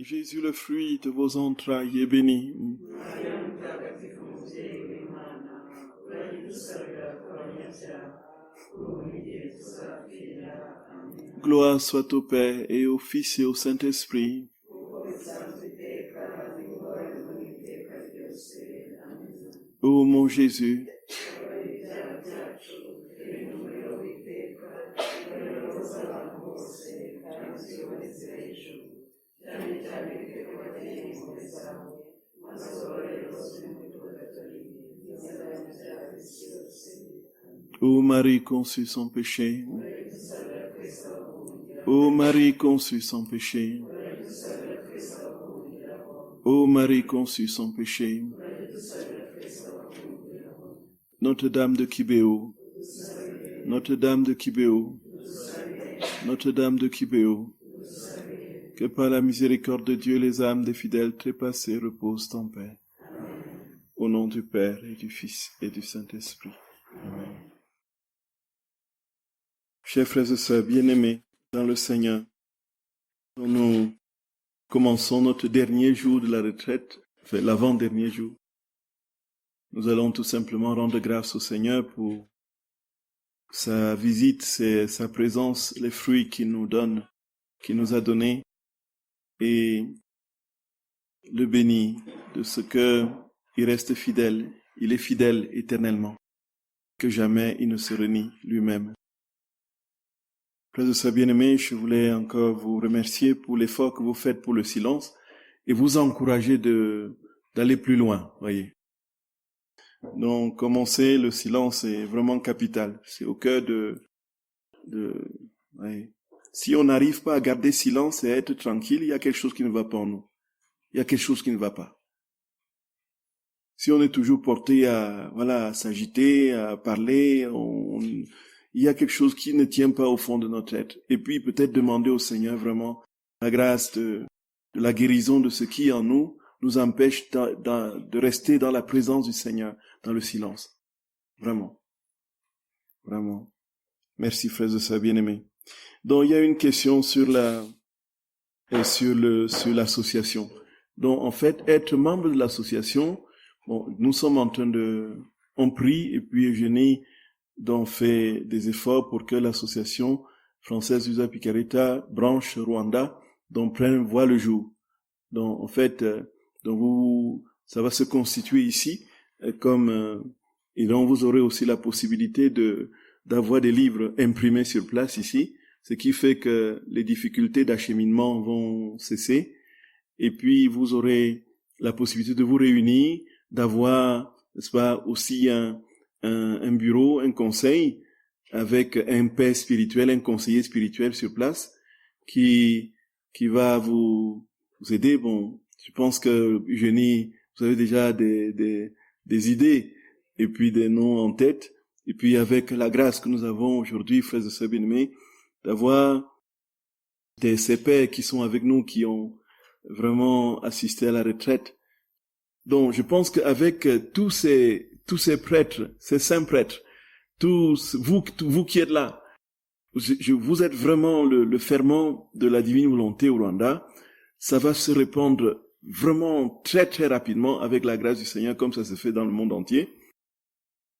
Et Jésus, le fruit de vos entrailles, est béni. Gloire soit au Père et au Fils et au Saint-Esprit. Ô mon Jésus, ô Marie conçue sans péché, ô Marie conçue sans péché, ô Marie conçue sans péché, Notre-Dame de Kibéo, Notre-Dame de Kibéo, Notre-Dame de Kibéo, que par la miséricorde de Dieu les âmes des fidèles trépassés reposent en paix. Au nom du Père et du Fils et du Saint-Esprit. Amen. Chers frères et sœurs bien-aimés dans le Seigneur, nous commençons notre dernier jour de la retraite, enfin l'avant-dernier jour. Nous allons tout simplement rendre grâce au Seigneur pour sa visite, sa présence, les fruits qu'il nous donne, qu'il nous a donnés, et le bénir de ce que il reste fidèle, il est fidèle éternellement, que jamais il ne se renie lui-même. Frères et sœurs bien-aimés, je voulais encore vous remercier pour l'effort que vous faites pour le silence et vous encourager d'aller plus loin, voyez. Donc, commencer le silence est vraiment capital. C'est au cœur ouais. Si on n'arrive pas à garder silence et à être tranquille, il y a quelque chose qui ne va pas en nous. Il y a quelque chose qui ne va pas. Si on est toujours porté à s'agiter, à parler, il y a quelque chose qui ne tient pas au fond de notre être. Et puis, peut-être demander au Seigneur vraiment la grâce de la guérison de ce qui en nous empêche de rester dans la présence du Seigneur, dans le silence. Vraiment. Vraiment. Merci, frères et sœurs bien-aimés. Donc, il y a une question sur l'association. Donc, en fait, être membre de l'association, bon, nous sommes en train on prie, et puis Eugénie, donc, fait des efforts pour que l'association française Usa Picareta, branche Rwanda, donc voit le jour. Donc, en fait, ça va se constituer ici, et donc vous aurez aussi la possibilité d'avoir des livres imprimés sur place ici, ce qui fait que les difficultés d'acheminement vont cesser, et puis vous aurez la possibilité de vous réunir, d'avoir, n'est-ce pas, aussi un bureau, un conseil, avec un père spirituel, un conseiller spirituel sur place, qui va vous aider. Bon, je pense que Eugénie, vous avez déjà des idées, et puis des noms en tête, et puis avec la grâce que nous avons aujourd'hui, frères et sœurs bien-aimés, d'avoir ces pères qui sont avec nous, qui ont vraiment assisté à la retraite. Donc, je pense qu'avec tous ces prêtres, ces saints prêtres, tous vous qui êtes là, vous êtes vraiment le ferment de la divine volonté au Rwanda. Ça va se répandre vraiment très très rapidement avec la grâce du Seigneur, comme ça se fait dans le monde entier.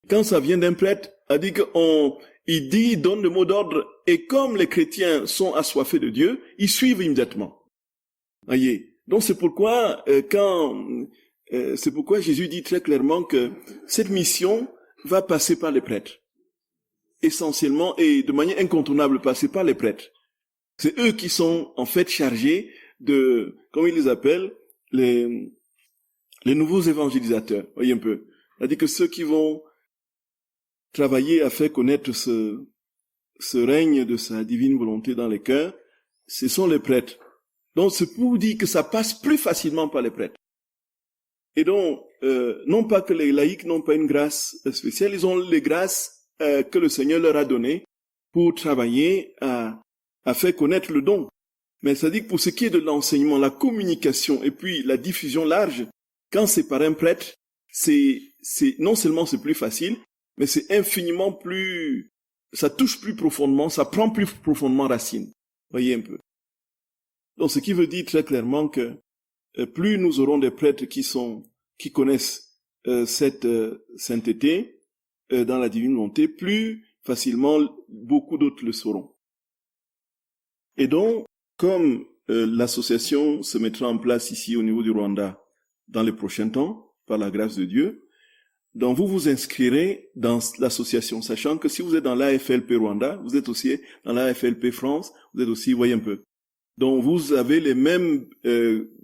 Quand ça vient d'un prêtre, il donne le mot d'ordre, et comme les chrétiens sont assoiffés de Dieu, ils suivent immédiatement. Voyez. Donc c'est pourquoi Jésus dit très clairement que cette mission va passer par les prêtres. Essentiellement et de manière incontournable, passer par les prêtres. C'est eux qui sont en fait chargés de, comme ils les appellent, les nouveaux évangélisateurs. Voyez un peu. C'est-à-dire que ceux qui vont travailler à faire connaître ce règne de sa divine volonté dans les cœurs, ce sont les prêtres. Donc c'est pour dire que ça passe plus facilement par les prêtres. Et donc, non pas que les laïcs n'ont pas une grâce spéciale, ils ont les grâces que le Seigneur leur a données pour travailler à faire connaître le don. Mais ça dit que pour ce qui est de l'enseignement, la communication et puis la diffusion large, quand c'est par un prêtre, non seulement c'est plus facile, mais c'est infiniment plus, ça touche plus profondément, ça prend plus profondément racine. Voyez un peu. Donc, ce qui veut dire très clairement que plus nous aurons des prêtres qui connaissent cette sainteté dans la divine volonté, plus facilement beaucoup d'autres le sauront. Et donc, comme l'association se mettra en place ici au niveau du Rwanda dans les prochains temps, par la grâce de Dieu, donc vous vous inscrirez dans l'association, sachant que si vous êtes dans l'AFLP Rwanda, vous êtes aussi dans l'AFLP France, vous êtes aussi, voyez un peu. Donc vous avez les mêmes,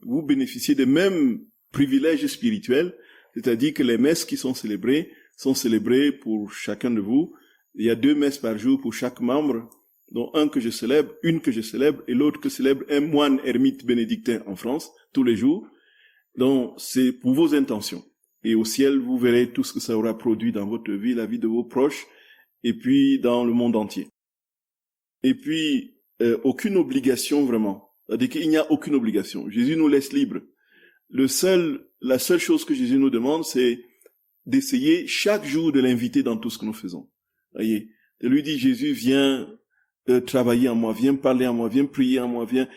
vous bénéficiez des mêmes privilèges spirituels, c'est-à-dire que les messes qui sont célébrées pour chacun de vous. Il y a 2 messes par jour pour chaque membre, dont une que je célèbre et l'autre que célèbre un moine ermite bénédictin en France, tous les jours. Donc c'est pour vos intentions. Et au ciel, vous verrez tout ce que ça aura produit dans votre vie, la vie de vos proches, et puis dans le monde entier. Et puis, aucune obligation vraiment. C'est-à-dire qu'il n'y a aucune obligation. Jésus nous laisse libres. La seule chose que Jésus nous demande, c'est d'essayer chaque jour de l'inviter dans tout ce que nous faisons. Voyez, de lui dire, Jésus, viens travailler en moi, viens parler en moi, viens prier en moi, viens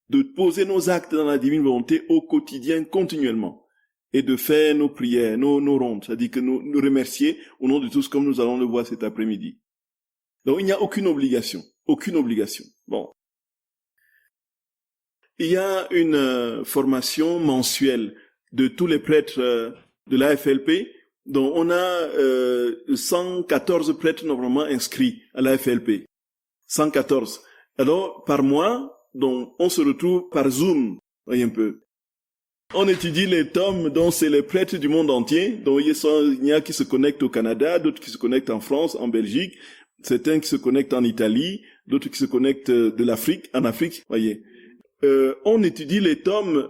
de poser nos actes dans la divine volonté au quotidien, continuellement. Et de faire nos prières, nos rondes, c'est-à-dire que nous remercier au nom de tous comme nous allons le voir cet après-midi. Donc il n'y a aucune obligation. Bon. Il y a une formation mensuelle de tous les prêtres de l'AFLP, dont on a 114 prêtres normalement inscrits à l'AFLP. 114. Alors, par mois, donc on se retrouve par Zoom, voyez un peu. On étudie les tomes dont c'est les prêtres du monde entier. Donc il y a qui se connectent au Canada, d'autres qui se connectent en France, en Belgique, certains qui se connectent en Italie, d'autres qui se connectent en Afrique, voyez. On étudie les tomes,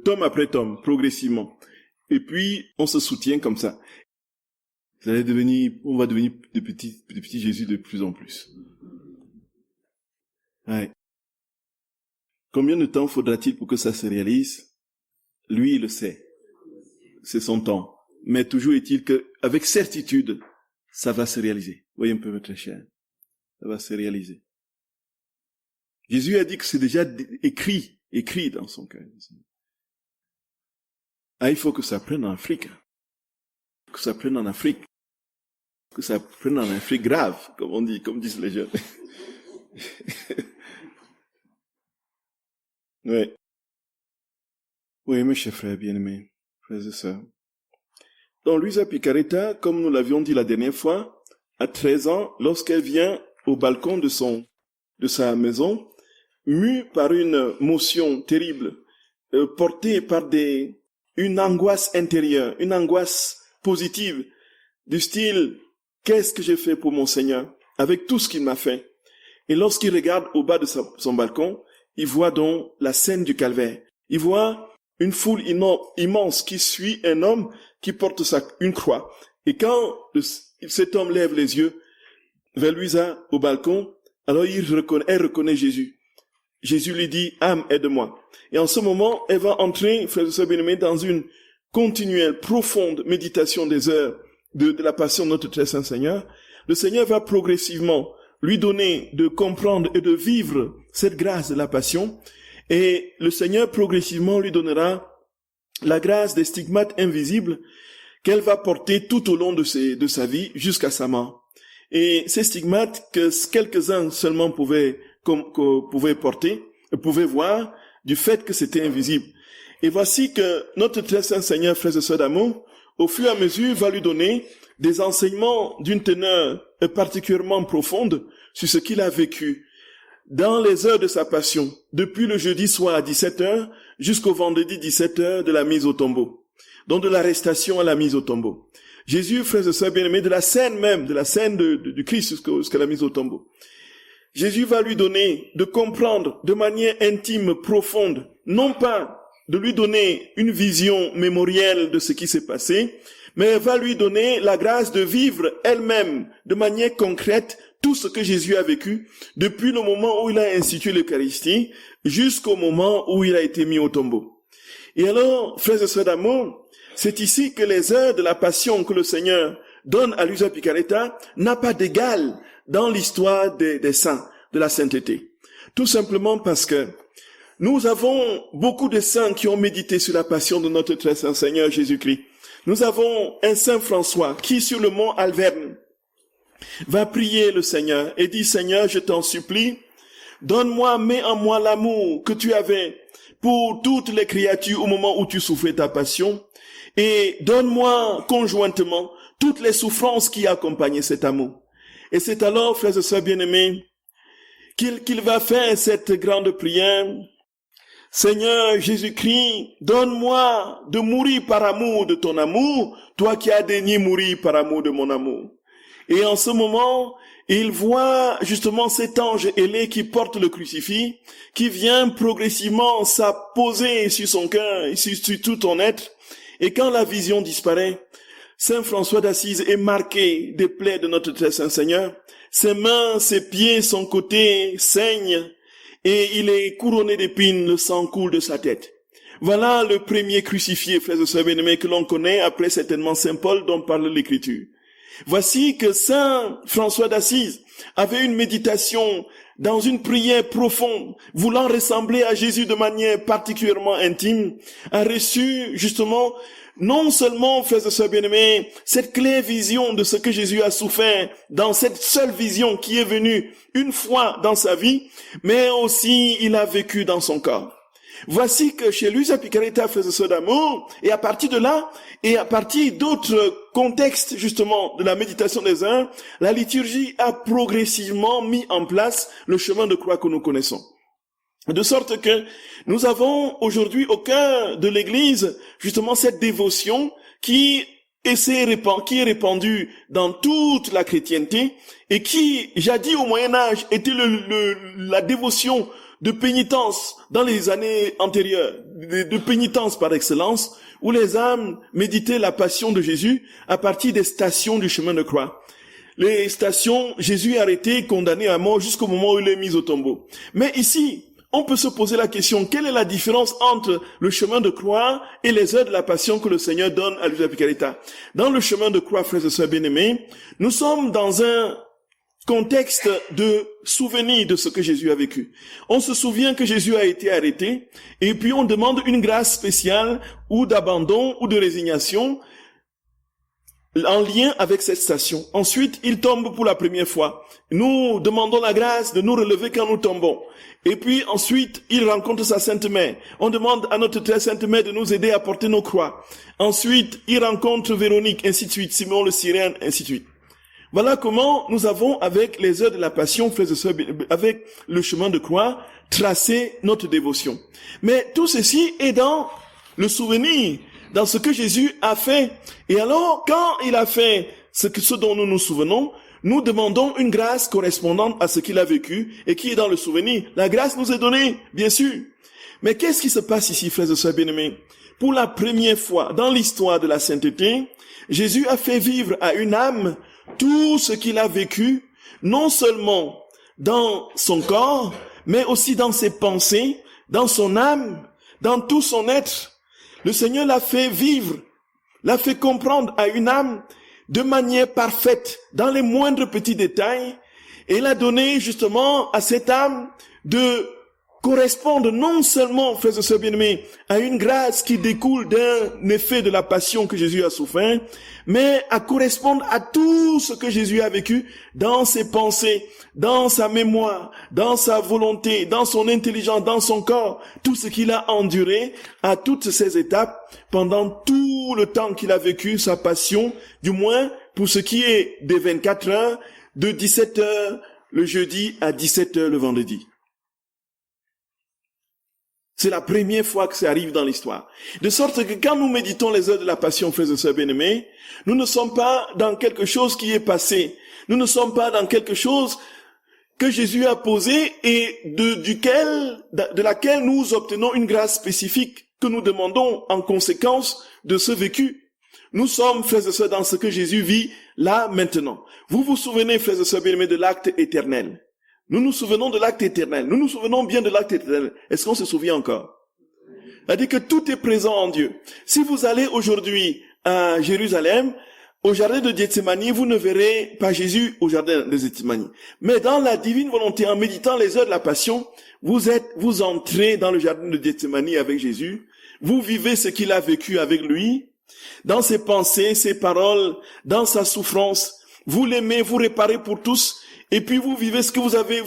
tome après tome, progressivement. Et puis on se soutient comme ça. On va devenir de petits Jésus de plus en plus. Ouais. Combien de temps faudra-t-il pour que ça se réalise? Lui, il le sait. C'est son temps. Mais toujours est-il qu'avec certitude, ça va se réaliser. Voyez un peu, votre cher. Ça va se réaliser. Jésus a dit que c'est déjà écrit dans son cœur. Ah, il faut que ça prenne en Afrique. Que ça prenne en Afrique. Que ça prenne en Afrique grave, comme disent les jeunes. Oui. Oui, mes chers frères bien-aimés, frères et sœurs. Donc, Luisa Picaretta, comme nous l'avions dit la dernière fois, à 13 ans, lorsqu'elle vient au balcon de sa maison, mue par une motion terrible, portée par une angoisse intérieure, une angoisse positive, du style, qu'est-ce que j'ai fait pour mon Seigneur, avec tout ce qu'il m'a fait. Et lorsqu'il regarde au bas de son balcon, il voit donc la scène du calvaire. Il voit une foule immense qui suit un homme qui porte une croix. Et quand cet homme lève les yeux vers Luisa au balcon, alors elle reconnaît Jésus. Jésus lui dit, âme, aide-moi. Et en ce moment, elle va entrer, frères et sœurs bien-aimés, dans une continuelle, profonde méditation des heures de la passion de notre très saint Seigneur. Le Seigneur va progressivement lui donner de comprendre et de vivre cette grâce de la passion, et le Seigneur progressivement lui donnera la grâce des stigmates invisibles qu'elle va porter tout au long de sa vie jusqu'à sa mort. Et ces stigmates que quelques-uns seulement pouvaient porter, pouvaient voir du fait que c'était invisible. Et voici que notre très saint Seigneur, frères et sœurs d'amour, au fur et à mesure, va lui donner des enseignements d'une teneur particulièrement profonde sur ce qu'il a vécu dans les heures de sa passion, depuis le jeudi soir à 17h jusqu'au vendredi 17h de la mise au tombeau, donc de l'arrestation à la mise au tombeau. Jésus, frères et sœurs bien-aimés, de la scène du Christ jusqu'à la mise au tombeau. Jésus va lui donner de comprendre de manière intime, profonde, non pas de lui donner une vision mémorielle de ce qui s'est passé, mais elle va lui donner la grâce de vivre elle-même, de manière concrète, tout ce que Jésus a vécu, depuis le moment où il a institué l'Eucharistie, jusqu'au moment où il a été mis au tombeau. Et alors, frères et sœurs d'amour, c'est ici que les heures de la passion que le Seigneur donne à Luisa Picaretta n'a pas d'égal dans l'histoire des saints, de la sainteté. Tout simplement parce que nous avons beaucoup de saints qui ont médité sur la passion de notre très saint Seigneur Jésus-Christ. Nous avons un saint François qui, sur le mont Alverne, va prier le Seigneur et dit, Seigneur, je t'en supplie, donne-moi, mets en moi l'amour que tu avais pour toutes les créatures au moment où tu souffrais ta passion, et donne-moi conjointement toutes les souffrances qui accompagnaient cet amour. Et c'est alors, frères et sœurs bien-aimés, qu'il va faire cette grande prière. Seigneur Jésus-Christ, donne-moi de mourir par amour de ton amour, toi qui as daigné mourir par amour de mon amour. Et en ce moment, il voit justement cet ange ailé qui porte le crucifix, qui vient progressivement s'apposer sur son cœur, sur tout ton être. Et quand la vision disparaît, Saint François d'Assise est marqué des plaies de notre très saint Seigneur. Ses mains, ses pieds, son côté saignent et il est couronné d'épines, le sang coule de sa tête. Voilà le premier crucifié, frères et sœurs bien-aimés, que l'on connaît après certainement Saint Paul dont parle l'Écriture. Voici que Saint François d'Assise avait une méditation dans une prière profonde, voulant ressembler à Jésus de manière particulièrement intime, a reçu justement non seulement, frères et sœurs bien-aimés, cette claire vision de ce que Jésus a souffert dans cette seule vision qui est venue une fois dans sa vie, mais aussi il a vécu dans son corps. Voici que chez Luisa Picaretta, frères et sœurs d'amour, et à partir de là, et à partir d'autres contextes justement de la méditation des uns, la liturgie a progressivement mis en place le chemin de croix que nous connaissons. De sorte que nous avons aujourd'hui au cœur de l'Église justement cette dévotion qui est répandue dans toute la chrétienté et qui, jadis au Moyen-Âge, était la dévotion de pénitence dans les années antérieures, de pénitence par excellence, où les âmes méditaient la passion de Jésus à partir des stations du chemin de croix. Les stations, Jésus est arrêté, condamné à mort jusqu'au moment où il est mis au tombeau. Mais ici, on peut se poser la question, quelle est la différence entre le chemin de croix et les heures de la passion que le Seigneur donne à Luisa Picaretta? Dans le chemin de croix, frères et sœurs bien-aimés, nous sommes dans un contexte de souvenir de ce que Jésus a vécu. On se souvient que Jésus a été arrêté et puis on demande une grâce spéciale ou d'abandon ou de résignation en lien avec cette station. Ensuite, il tombe pour la première fois. Nous demandons la grâce de nous relever quand nous tombons. Et puis ensuite, il rencontre sa Sainte Mère. On demande à notre très Sainte Mère de nous aider à porter nos croix. Ensuite, il rencontre Véronique, ainsi de suite, Simon le Cyrène, ainsi de suite. Voilà comment nous avons, avec les heures de la passion, frères et sœurs, avec le chemin de croix, tracé notre dévotion. Mais tout ceci est dans le souvenir, dans ce que Jésus a fait. Et alors, quand il a fait ce dont nous nous souvenons, nous demandons une grâce correspondante à ce qu'il a vécu et qui est dans le souvenir. La grâce nous est donnée, bien sûr. Mais qu'est-ce qui se passe ici, frères et sœurs bien-aimés? Pour la première fois dans l'histoire de la sainteté, Jésus a fait vivre à une âme tout ce qu'il a vécu, non seulement dans son corps, mais aussi dans ses pensées, dans son âme, dans tout son être. Le Seigneur l'a fait vivre, l'a fait comprendre à une âme de manière parfaite, dans les moindres petits détails, et il a donné justement à cette âme de correspondre non seulement, frères et sœurs bien-aimés, à une grâce qui découle d'un effet de la passion que Jésus a souffert, mais à correspondre à tout ce que Jésus a vécu dans ses pensées, dans sa mémoire, dans sa volonté, dans son intelligence, dans son corps, tout ce qu'il a enduré à toutes ces étapes pendant tout le temps qu'il a vécu sa passion, du moins pour ce qui est des 24 heures, de 17 heures le jeudi à 17 heures le vendredi. C'est la première fois que ça arrive dans l'histoire. De sorte que quand nous méditons les heures de la passion, frères et sœurs bien-aimés, nous ne sommes pas dans quelque chose qui est passé. Nous ne sommes pas dans quelque chose que Jésus a posé et de laquelle nous obtenons une grâce spécifique que nous demandons en conséquence de ce vécu. Nous sommes, frères et sœurs, dans ce que Jésus vit là, maintenant. Vous vous souvenez, frères et sœurs bien-aimés, de l'acte éternel. Nous nous souvenons de l'acte éternel. Nous nous souvenons bien de l'acte éternel. Est-ce qu'on se souvient encore? C'est-à-dire que tout est présent en Dieu. Si vous allez aujourd'hui à Jérusalem, au jardin de Gethsémani, vous ne verrez pas Jésus au jardin de Gethsémani. Mais dans la divine volonté, en méditant les heures de la passion, vous entrez dans le jardin de Gethsémani avec Jésus. Vous vivez ce qu'il a vécu avec lui, dans ses pensées, ses paroles, dans sa souffrance. Vous l'aimez, vous réparez pour tous. Et puis vous vivez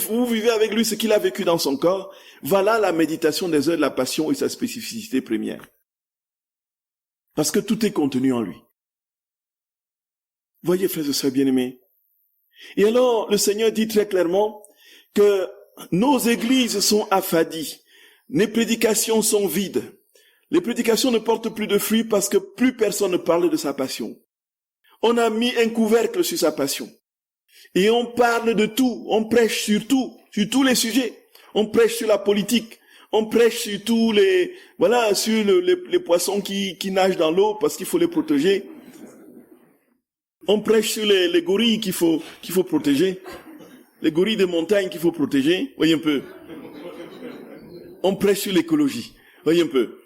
vous vivez avec lui ce qu'il a vécu dans son corps. Voilà la méditation des heures de la passion et sa spécificité première. Parce que tout est contenu en lui. Voyez, frères et sœurs bien-aimés. Et alors, le Seigneur dit très clairement que nos églises sont affadies. Les prédications sont vides. Les prédications ne portent plus de fruits parce que plus personne ne parle de sa passion. On a mis un couvercle sur sa passion. Et on parle de tout. On prêche sur tout, sur tous les sujets. On prêche sur la politique. On prêche sur tous sur les poissons qui nagent dans l'eau parce qu'il faut les protéger. On prêche sur les gorilles qu'il faut protéger. Les gorilles de montagne qu'il faut protéger. Voyez un peu. On prêche sur l'écologie. Voyez un peu.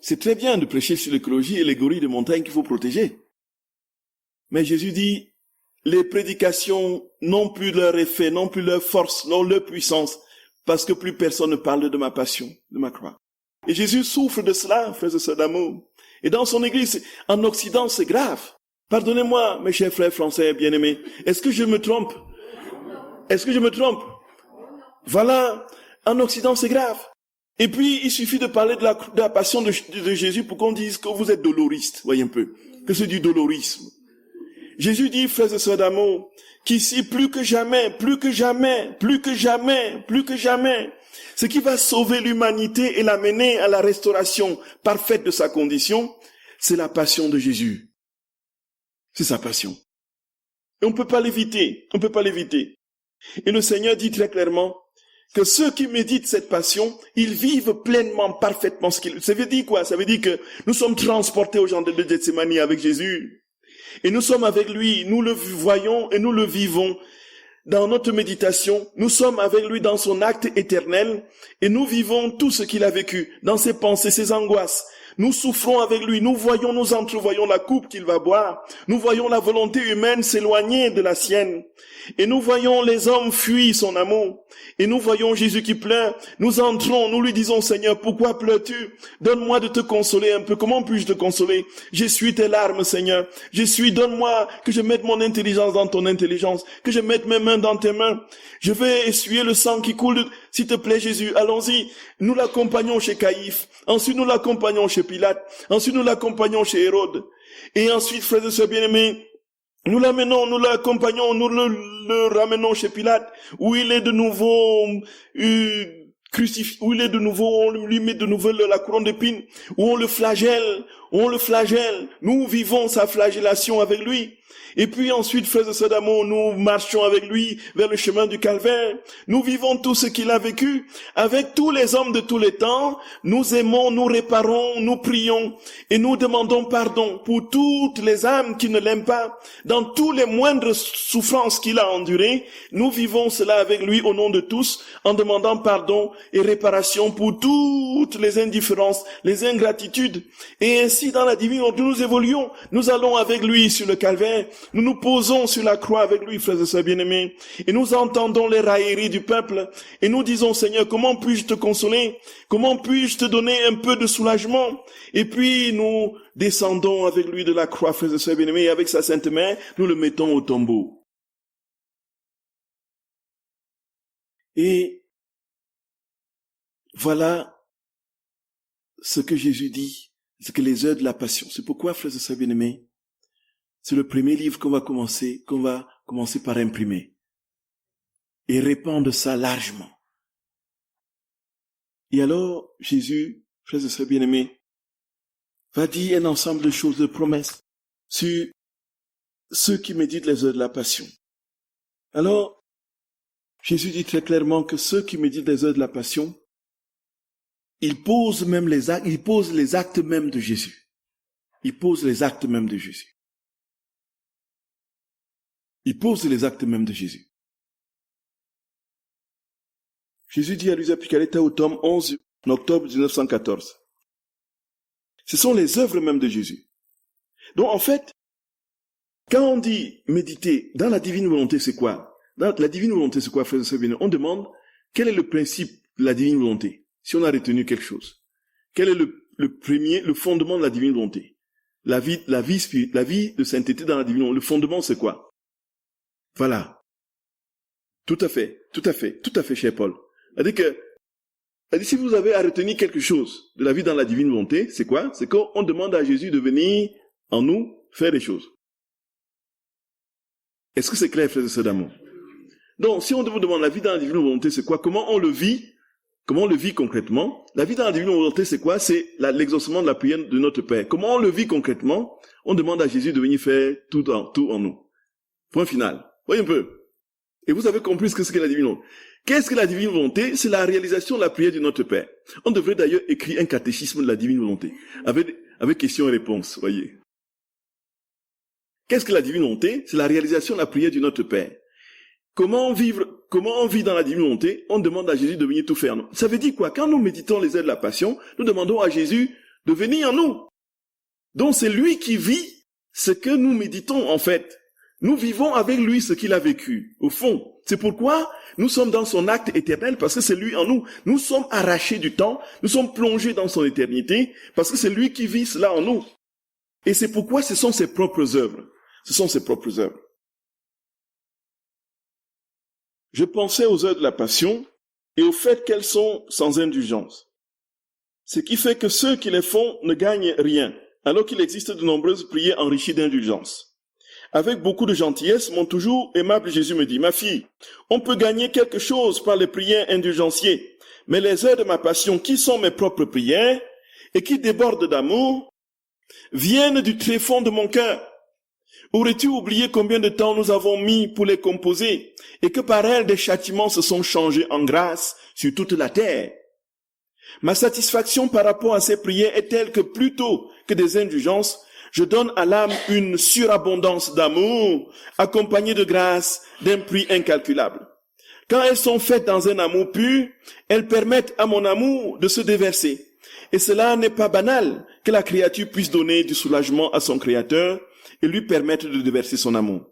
C'est très bien de prêcher sur l'écologie et les gorilles de montagne qu'il faut protéger. Mais Jésus dit, les prédications n'ont plus leur effet, n'ont plus leur force, n'ont leur puissance, parce que plus personne ne parle de ma passion, de ma croix. Et Jésus souffre de cela, frères et sœurs d'amour. Et dans son église, en Occident, c'est grave. Pardonnez-moi, mes chers frères français bien-aimés. Est-ce que je me trompe? Est-ce que je me trompe? Voilà, en Occident, c'est grave. Et puis, il suffit de parler de la passion de Jésus pour qu'on dise que vous êtes doloriste, voyez un peu, que c'est du dolorisme. Jésus dit, frères et sœurs d'amour, qu'ici, plus que jamais, ce qui va sauver l'humanité et l'amener à la restauration parfaite de sa condition, c'est la passion de Jésus. C'est sa passion. Et on ne peut pas l'éviter, Et le Seigneur dit très clairement que ceux qui méditent cette passion, ils vivent pleinement, parfaitement ce qu'il... Ça veut dire quoi? Ça veut dire que nous sommes transportés au jardin de Gethsémani avec Jésus. Et nous sommes avec lui, nous le voyons et nous le vivons. Dans notre méditation, nous sommes avec lui dans son acte éternel et nous vivons tout ce qu'il a vécu, dans ses pensées, ses angoisses. Nous souffrons avec lui, nous entrevoyons la coupe qu'il va boire, nous voyons la volonté humaine s'éloigner de la sienne, et nous voyons les hommes fuir son amour, et nous voyons Jésus qui pleure, nous entrons, nous lui disons, Seigneur, pourquoi pleures-tu? Donne-moi de te consoler un peu, comment puis-je te consoler? J'essuie tes larmes, Seigneur, donne-moi que je mette mon intelligence dans ton intelligence, que je mette mes mains dans tes mains, je vais essuyer le sang qui coule, s'il te plaît Jésus, allons-y, nous l'accompagnons chez Caïphe, ensuite nous l'accompagnons chez Pilate, ensuite nous l'accompagnons chez Hérode, et ensuite, frères et sœurs bien-aimés, nous l'amenons, nous l'accompagnons, nous le ramenons chez Pilate, où il est de nouveau crucifié, où il est de nouveau, on lui met de nouveau la couronne d'épines, où on le flagelle, nous vivons sa flagellation avec lui. Et puis ensuite, frères et sœurs d'amour, nous marchons avec lui vers le chemin du calvaire. Nous vivons tout ce qu'il a vécu. Avec tous les hommes de tous les temps, nous aimons, nous réparons, nous prions et nous demandons pardon pour toutes les âmes qui ne l'aiment pas. Dans tous les moindres souffrances qu'il a endurées, nous vivons cela avec lui au nom de tous, en demandant pardon et réparation pour toutes les indifférences, les ingratitudes. Et ainsi, dans la divine ordre, nous évoluons. Nous allons avec lui sur le calvaire. Nous nous posons sur la croix avec lui, frères et sœurs bien-aimés, et nous entendons les railleries du peuple, et nous disons, Seigneur, comment puis-je te consoler? Comment puis-je te donner un peu de soulagement? Et puis nous descendons avec lui de la croix, frères et sœurs bien-aimés, et avec sa sainte main, nous le mettons au tombeau. Et voilà ce que Jésus dit, c'est que les heures de la passion. C'est pourquoi, frères et sœurs bien-aimés, c'est le premier livre qu'on va commencer par imprimer. Et répandre ça largement. Et alors, Jésus, frères et sœurs bien-aimés, va dire un ensemble de choses, de promesses, sur ceux qui méditent les heures de la passion. Alors, Jésus dit très clairement que ceux qui méditent les heures de la passion, ils posent les actes même de Jésus. Ils posent les actes même de Jésus. Il pose les actes même de Jésus. Jésus dit à Luisa Picaretta au tome 11, en octobre 1914. Ce sont les œuvres même de Jésus. Donc en fait, Quand on dit méditer dans la divine volonté, c'est quoi? Dans la divine volonté, c'est quoi, frères et sœurs bien-aimés? On demande quel est le principe de la divine volonté, si on a retenu quelque chose. Quel est le fondement de la divine volonté? La vie de sainteté dans la divine volonté. Le fondement, c'est quoi? Voilà. Tout à fait, cher Paul. C'est-à-dire si vous avez à retenir quelque chose de la vie dans la divine volonté, c'est quoi? C'est qu'on demande à Jésus de venir en nous faire des choses. Est-ce que c'est clair, frères et sœurs d'amour? Donc, si on vous demande la vie dans la divine volonté, c'est quoi? Comment on le vit? Comment on le vit concrètement? La vie dans la divine volonté, c'est quoi? C'est l'exaucement de la prière de notre Père. Comment on le vit concrètement? On demande à Jésus de venir faire tout en nous. Point final. Voyez un peu. Et vous avez compris ce qu'est la divine volonté. Qu'est-ce que la divine volonté? C'est la réalisation de la prière de notre Père. On devrait d'ailleurs écrire un catéchisme de la divine volonté, avec questions et réponses, voyez. Qu'est-ce que la divine volonté? C'est la réalisation de la prière de notre Père. Comment on vit dans la divine volonté? On demande à Jésus de venir tout faire. Ça veut dire quoi? Quand nous méditons les aides de la passion, nous demandons à Jésus de venir en nous. Donc c'est lui qui vit ce que nous méditons en fait. Nous vivons avec lui ce qu'il a vécu, au fond. C'est pourquoi nous sommes dans son acte éternel, parce que c'est lui en nous. Nous sommes arrachés du temps, nous sommes plongés dans son éternité, parce que c'est lui qui vit cela en nous. Et c'est pourquoi ce sont ses propres œuvres. Ce sont ses propres œuvres. Je pensais aux œuvres de la passion et au fait qu'elles sont sans indulgence. Ce qui fait que ceux qui les font ne gagnent rien, alors qu'il existe de nombreuses prières enrichies d'indulgence. Avec beaucoup de gentillesse, mon toujours aimable Jésus me dit, « Ma fille, on peut gagner quelque chose par les prières indulgenciées, mais les heures de ma passion, qui sont mes propres prières, et qui débordent d'amour, viennent du tréfonds de mon cœur. Aurais-tu oublié combien de temps nous avons mis pour les composer, et que par elles des châtiments se sont changés en grâce sur toute la terre? Ma satisfaction par rapport à ces prières est telle que plutôt que des indulgences, je donne à l'âme une surabondance d'amour, accompagnée de grâce, d'un prix incalculable. Quand elles sont faites dans un amour pur, elles permettent à mon amour de se déverser. Et cela n'est pas banal que la créature puisse donner du soulagement à son Créateur et lui permettre de déverser son amour.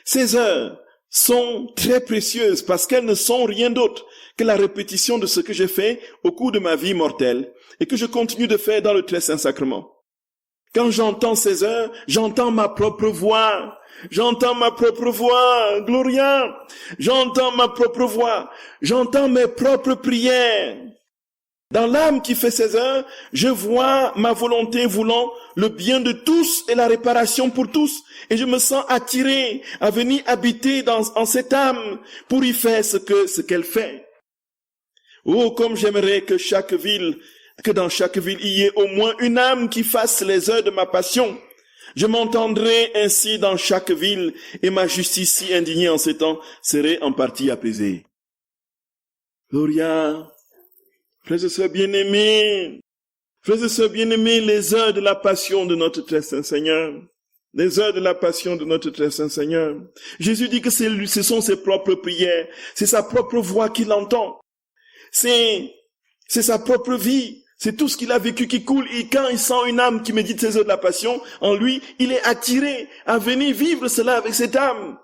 Ces heures sont très précieuses parce qu'elles ne sont rien d'autre que la répétition de ce que j'ai fait au cours de ma vie mortelle et que je continue de faire dans le très saint sacrement. Quand j'entends ces heures, j'entends ma propre voix. J'entends ma propre voix, Gloria. J'entends ma propre voix. J'entends mes propres prières. Dans l'âme qui fait ces heures, je vois ma volonté voulant le bien de tous et la réparation pour tous. Et je me sens attiré à venir habiter en cette âme pour y faire ce qu'elle fait. Oh, comme j'aimerais que dans chaque ville, il y ait au moins une âme qui fasse les heures de ma passion. Je m'entendrai ainsi dans chaque ville et ma justice si indignée en ces temps serait en partie apaisée. Gloria, frères et sœurs bien-aimés, les heures de la passion de notre très saint Seigneur. Les heures de la passion de notre très saint Seigneur. Jésus dit que ce sont ses propres prières, c'est sa propre voix qu'il entend. C'est sa propre vie. C'est tout ce qu'il a vécu qui coule. Et quand il sent une âme qui médite ces heures de la passion, en lui, il est attiré à venir vivre cela avec cette âme.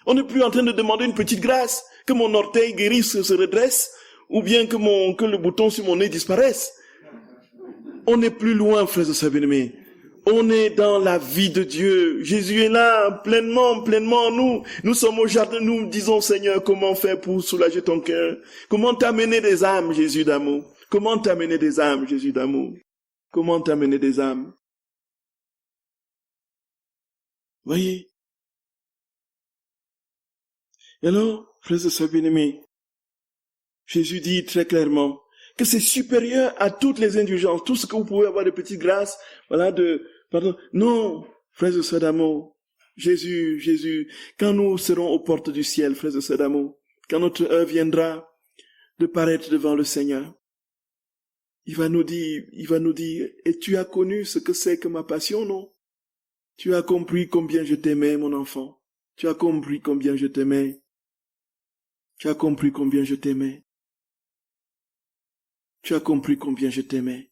On n'est plus en train de demander une petite grâce, que mon orteil guérisse, se redresse, ou bien que le bouton sur mon nez disparaisse. On n'est plus loin, frères et sœurs bien-aimés. On est dans la vie de Dieu. Jésus est là, pleinement en nous. Nous sommes au jardin, nous disons, Seigneur, comment faire pour soulager ton cœur? Comment t'amener des âmes, Jésus d'amour? Comment t'amener des âmes, Jésus d'amour? Comment t'amener des âmes? Voyez? Et alors, frères et sœurs bien-aimés, Jésus dit très clairement que c'est supérieur à toutes les indulgences, tout ce que vous pouvez avoir de petites grâces, pardon. Non, frères et sœurs d'amour, Jésus, quand nous serons aux portes du ciel, frères et sœurs d'amour, quand notre heure viendra de paraître devant le Seigneur, il va nous dire, et tu as connu ce que c'est que ma passion, non? Tu as compris combien je t'aimais, mon enfant. Tu as compris combien je t'aimais. Tu as compris combien je t'aimais. Tu as compris combien je t'aimais.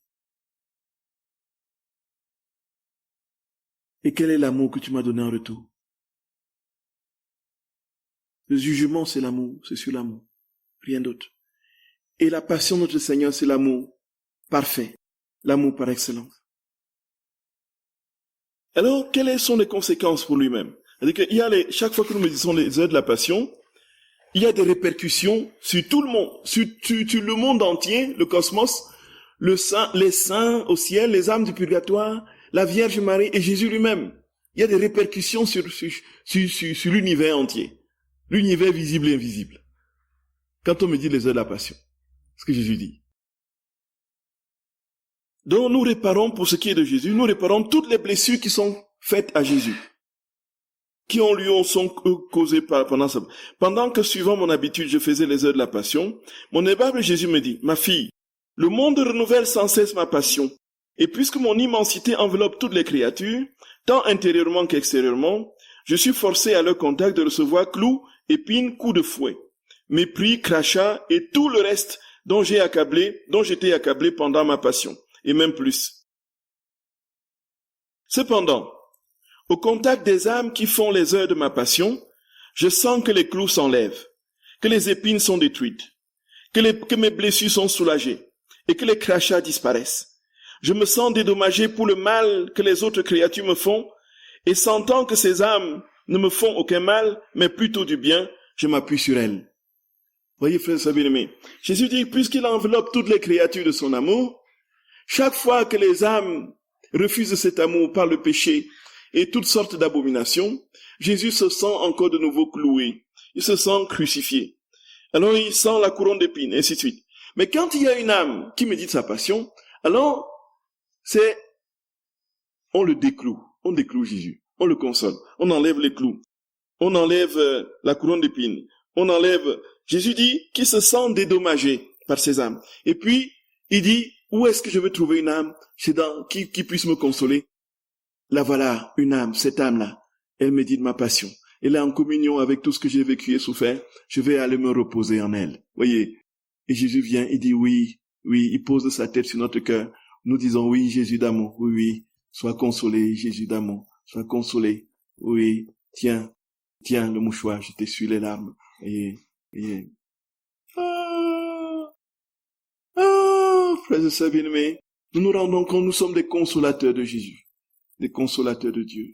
Et quel est l'amour que tu m'as donné en retour? Le jugement, c'est l'amour, c'est sur l'amour, rien d'autre. Et la passion de notre Seigneur, c'est l'amour parfait, l'amour par excellence. Alors, quelles sont les conséquences pour lui-même? C'est-à-dire qu'il y a chaque fois que nous méditons les heures de la passion, il y a des répercussions sur tout le monde, sur le monde entier, le cosmos, les saints au ciel, les âmes du purgatoire, la Vierge Marie et Jésus lui-même. Il y a des répercussions sur l'univers entier. L'univers visible et invisible. Quand on me dit les heures de la passion, ce que Jésus dit. Donc nous réparons, pour ce qui est de Jésus, nous réparons toutes les blessures qui sont faites à Jésus, qui sont causées pendant ça. Pendant que, suivant mon habitude, je faisais les heures de la passion, mon aimable Jésus me dit, ma fille, le monde renouvelle sans cesse ma passion, et puisque mon immensité enveloppe toutes les créatures, tant intérieurement qu'extérieurement, je suis forcé à leur contact de recevoir clous, épines, coups de fouet, mépris, crachats et tout le reste dont j'étais accablé pendant ma passion, et même plus. Cependant, au contact des âmes qui font les heures de ma passion, je sens que les clous s'enlèvent, que les épines sont détruites, que mes blessures sont soulagées, et que les crachats disparaissent. Je me sens dédommagé pour le mal que les autres créatures me font, et sentant que ces âmes ne me font aucun mal, mais plutôt du bien, je m'appuie sur elles. Voyez, frères et bien-aimés, Jésus dit, puisqu'il enveloppe toutes les créatures de son amour, chaque fois que les âmes refusent cet amour par le péché et toutes sortes d'abominations, Jésus se sent encore de nouveau cloué. Il se sent crucifié. Alors il sent la couronne d'épines, et ainsi de suite. Mais quand il y a une âme qui médite sa passion, alors on le décloue. On décloue Jésus. On le console. On enlève les clous. On enlève la couronne d'épines. On enlève... Jésus dit qu'il se sent dédommagé par ces âmes. Et puis, il dit, où est-ce que je vais trouver une âme qui puisse me consoler? Là voilà, une âme, cette âme-là, elle médite ma passion. Elle est en communion avec tout ce que j'ai vécu et souffert. Je vais aller me reposer en elle. Voyez. Et Jésus vient, il dit oui, il pose sa tête sur notre cœur. Nous disons oui, Jésus d'amour, oui, sois consolé, Jésus d'amour, sois consolé, oui, tiens le mouchoir, je t'essuie les larmes, frères et sœurs bien-aimés, nous nous rendons compte, nous sommes des consolateurs de Jésus, des consolateurs de Dieu.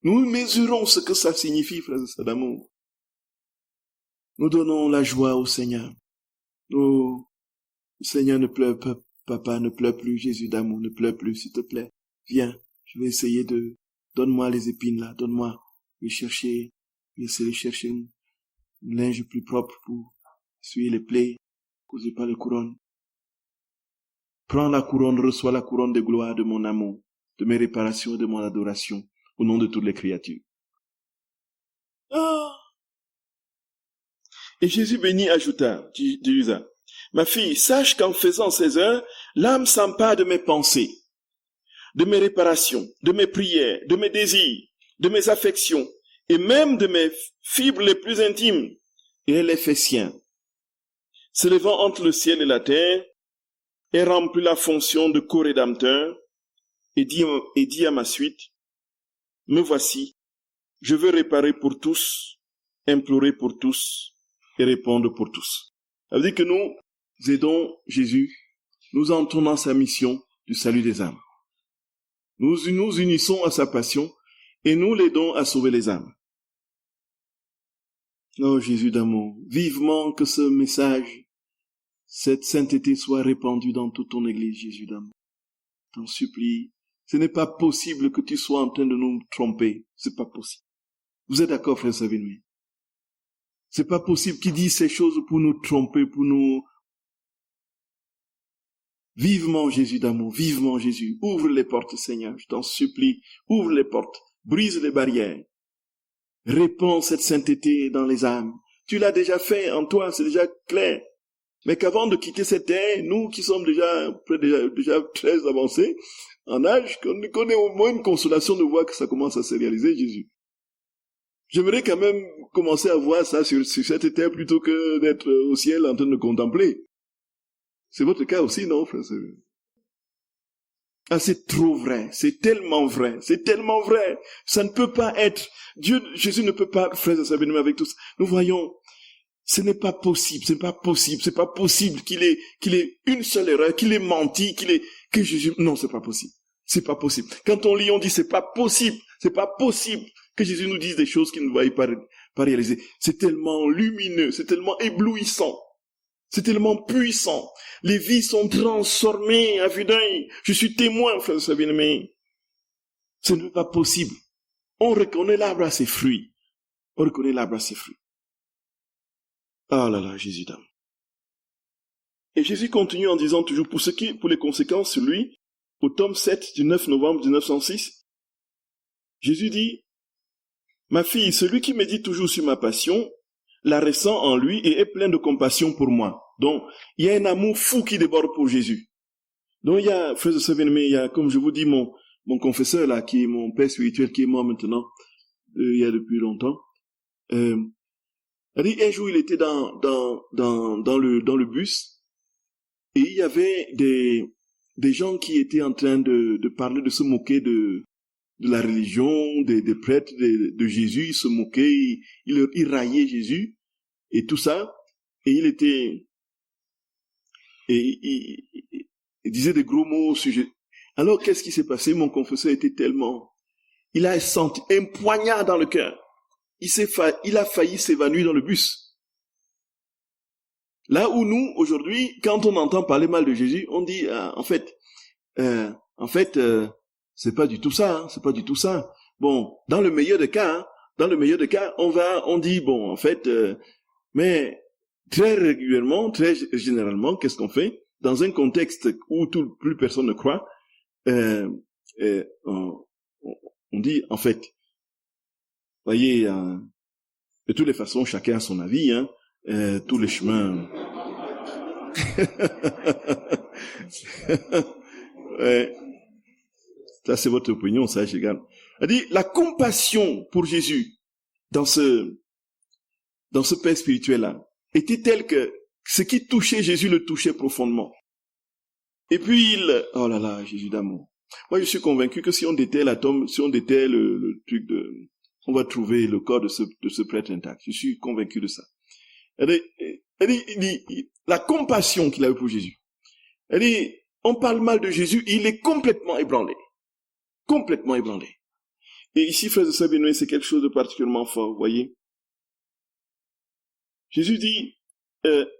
Nous mesurons ce que ça signifie, frères et sœurs d'amour. Nous donnons la joie au Seigneur. Le Seigneur ne pleure pas, papa ne pleure plus, Jésus d'amour ne pleure plus, s'il te plaît. Viens, je vais essayer donne-moi les épines là, donne-moi. Je vais essayer de chercher un linge plus propre pour essuyer les plaies, causez pas les couronnes. Prends la couronne, reçois la couronne de gloire de mon amour, de mes réparations et de mon adoration, au nom de toutes les créatures. Et Jésus béni ajouta, ma fille, sache qu'en faisant ces heures, l'âme s'empare de mes pensées, de mes réparations, de mes prières, de mes désirs, de mes affections, et même de mes fibres les plus intimes, et elle les fait sien. S'élevant entre le ciel et la terre, elle remplit la fonction de co-rédempteur, et dit à ma suite, me voici, je veux réparer pour tous, implorer pour tous, et répondre pour tous. Ça veut dire que nous aidons Jésus, nous entrons dans sa mission du salut des âmes. Nous nous unissons à sa passion et nous l'aidons à sauver les âmes. Oh Jésus d'amour, vivement que ce message, cette sainteté soit répandue dans toute ton église, Jésus d'amour. T'en supplie, ce n'est pas possible que tu sois en train de nous tromper, c'est pas possible. Vous êtes d'accord, frère Savigny? C'est pas possible qu'il dise ces choses pour nous tromper, pour nous... Vivement Jésus d'amour, vivement Jésus, ouvre les portes Seigneur, je t'en supplie, ouvre les portes, brise les barrières, répands cette sainteté dans les âmes. Tu l'as déjà fait en toi, c'est déjà clair. Mais qu'avant de quitter cette terre, nous qui sommes déjà très avancés en âge, qu'on ait au moins une consolation de voir que ça commence à se réaliser, Jésus. J'aimerais quand même commencer à voir ça sur cette terre plutôt que d'être au ciel en train de contempler. C'est votre cas aussi, non, frère? Ah, c'est trop vrai, c'est tellement vrai, c'est tellement vrai. Ça ne peut pas être, Jésus ne peut pas, frères et sœurs bien-aimés, avec tous. Nous voyons, ce n'est pas possible, c'est pas possible qu'il ait une seule erreur, qu'il ait menti, que Jésus, non, c'est pas possible. Quand on lit, on dit c'est pas possible que Jésus nous dise des choses qu'il ne va pas réaliser. C'est tellement lumineux, c'est tellement éblouissant. C'est tellement puissant. Les vies sont transformées à vue d'œil. Je suis témoin, frère et bien-aimé. Ce n'est pas possible. On reconnaît l'arbre à ses fruits. Oh là là, Jésus d'âme. Et Jésus continue en disant toujours, pour les conséquences sur lui, au tome 7 du 9 novembre 1906, Jésus dit, ma fille, celui qui médite toujours sur ma passion, la ressent en lui et est plein de compassion pour moi. Donc, il y a un amour fou qui déborde pour Jésus. Donc, il y a, frères et sœurs bien-aimés, il y a, comme je vous dis, mon confesseur là, qui est mon père spirituel, qui est mort maintenant, il y a depuis longtemps. Un jour, il était dans le bus, et il y avait des gens qui étaient en train de parler, de se moquer de la religion, des prêtres, de Jésus. Ils se moquaient, ils raillaient Jésus, et tout ça. Et il disait des gros mots au sujet. Alors, qu'est-ce qui s'est passé? Mon confesseur était tellement... Il a senti un poignard dans le cœur. Il a failli s'évanouir dans le bus. Là où nous, aujourd'hui, quand on entend parler mal de Jésus, on dit, en fait, c'est pas du tout ça, hein, c'est pas du tout ça. Bon, dans le meilleur des cas, on dit, bon, en fait, mais très régulièrement, très généralement, qu'est-ce qu'on fait? Dans un contexte où plus personne ne croit, on dit, en fait, voyez, de toutes les façons, chacun a son avis, hein, tous les chemins. Ouais. Ça, c'est votre opinion, ça, je regarde. Elle dit, la compassion pour Jésus, dans ce père spirituel-là, était telle que ce qui touchait Jésus le touchait profondément. Et puis, oh là là, Jésus d'amour. Moi, je suis convaincu que si on déterre l'atome, si on déterre le truc on va trouver le corps de ce prêtre intact. Je suis convaincu de ça. Elle dit, la compassion qu'il a eu pour Jésus. Elle dit, on parle mal de Jésus, il est complètement ébranlé. Complètement ébranlé. Et ici, frères et sœurs bien-aimés, c'est quelque chose de particulièrement fort, vous voyez. Jésus dit,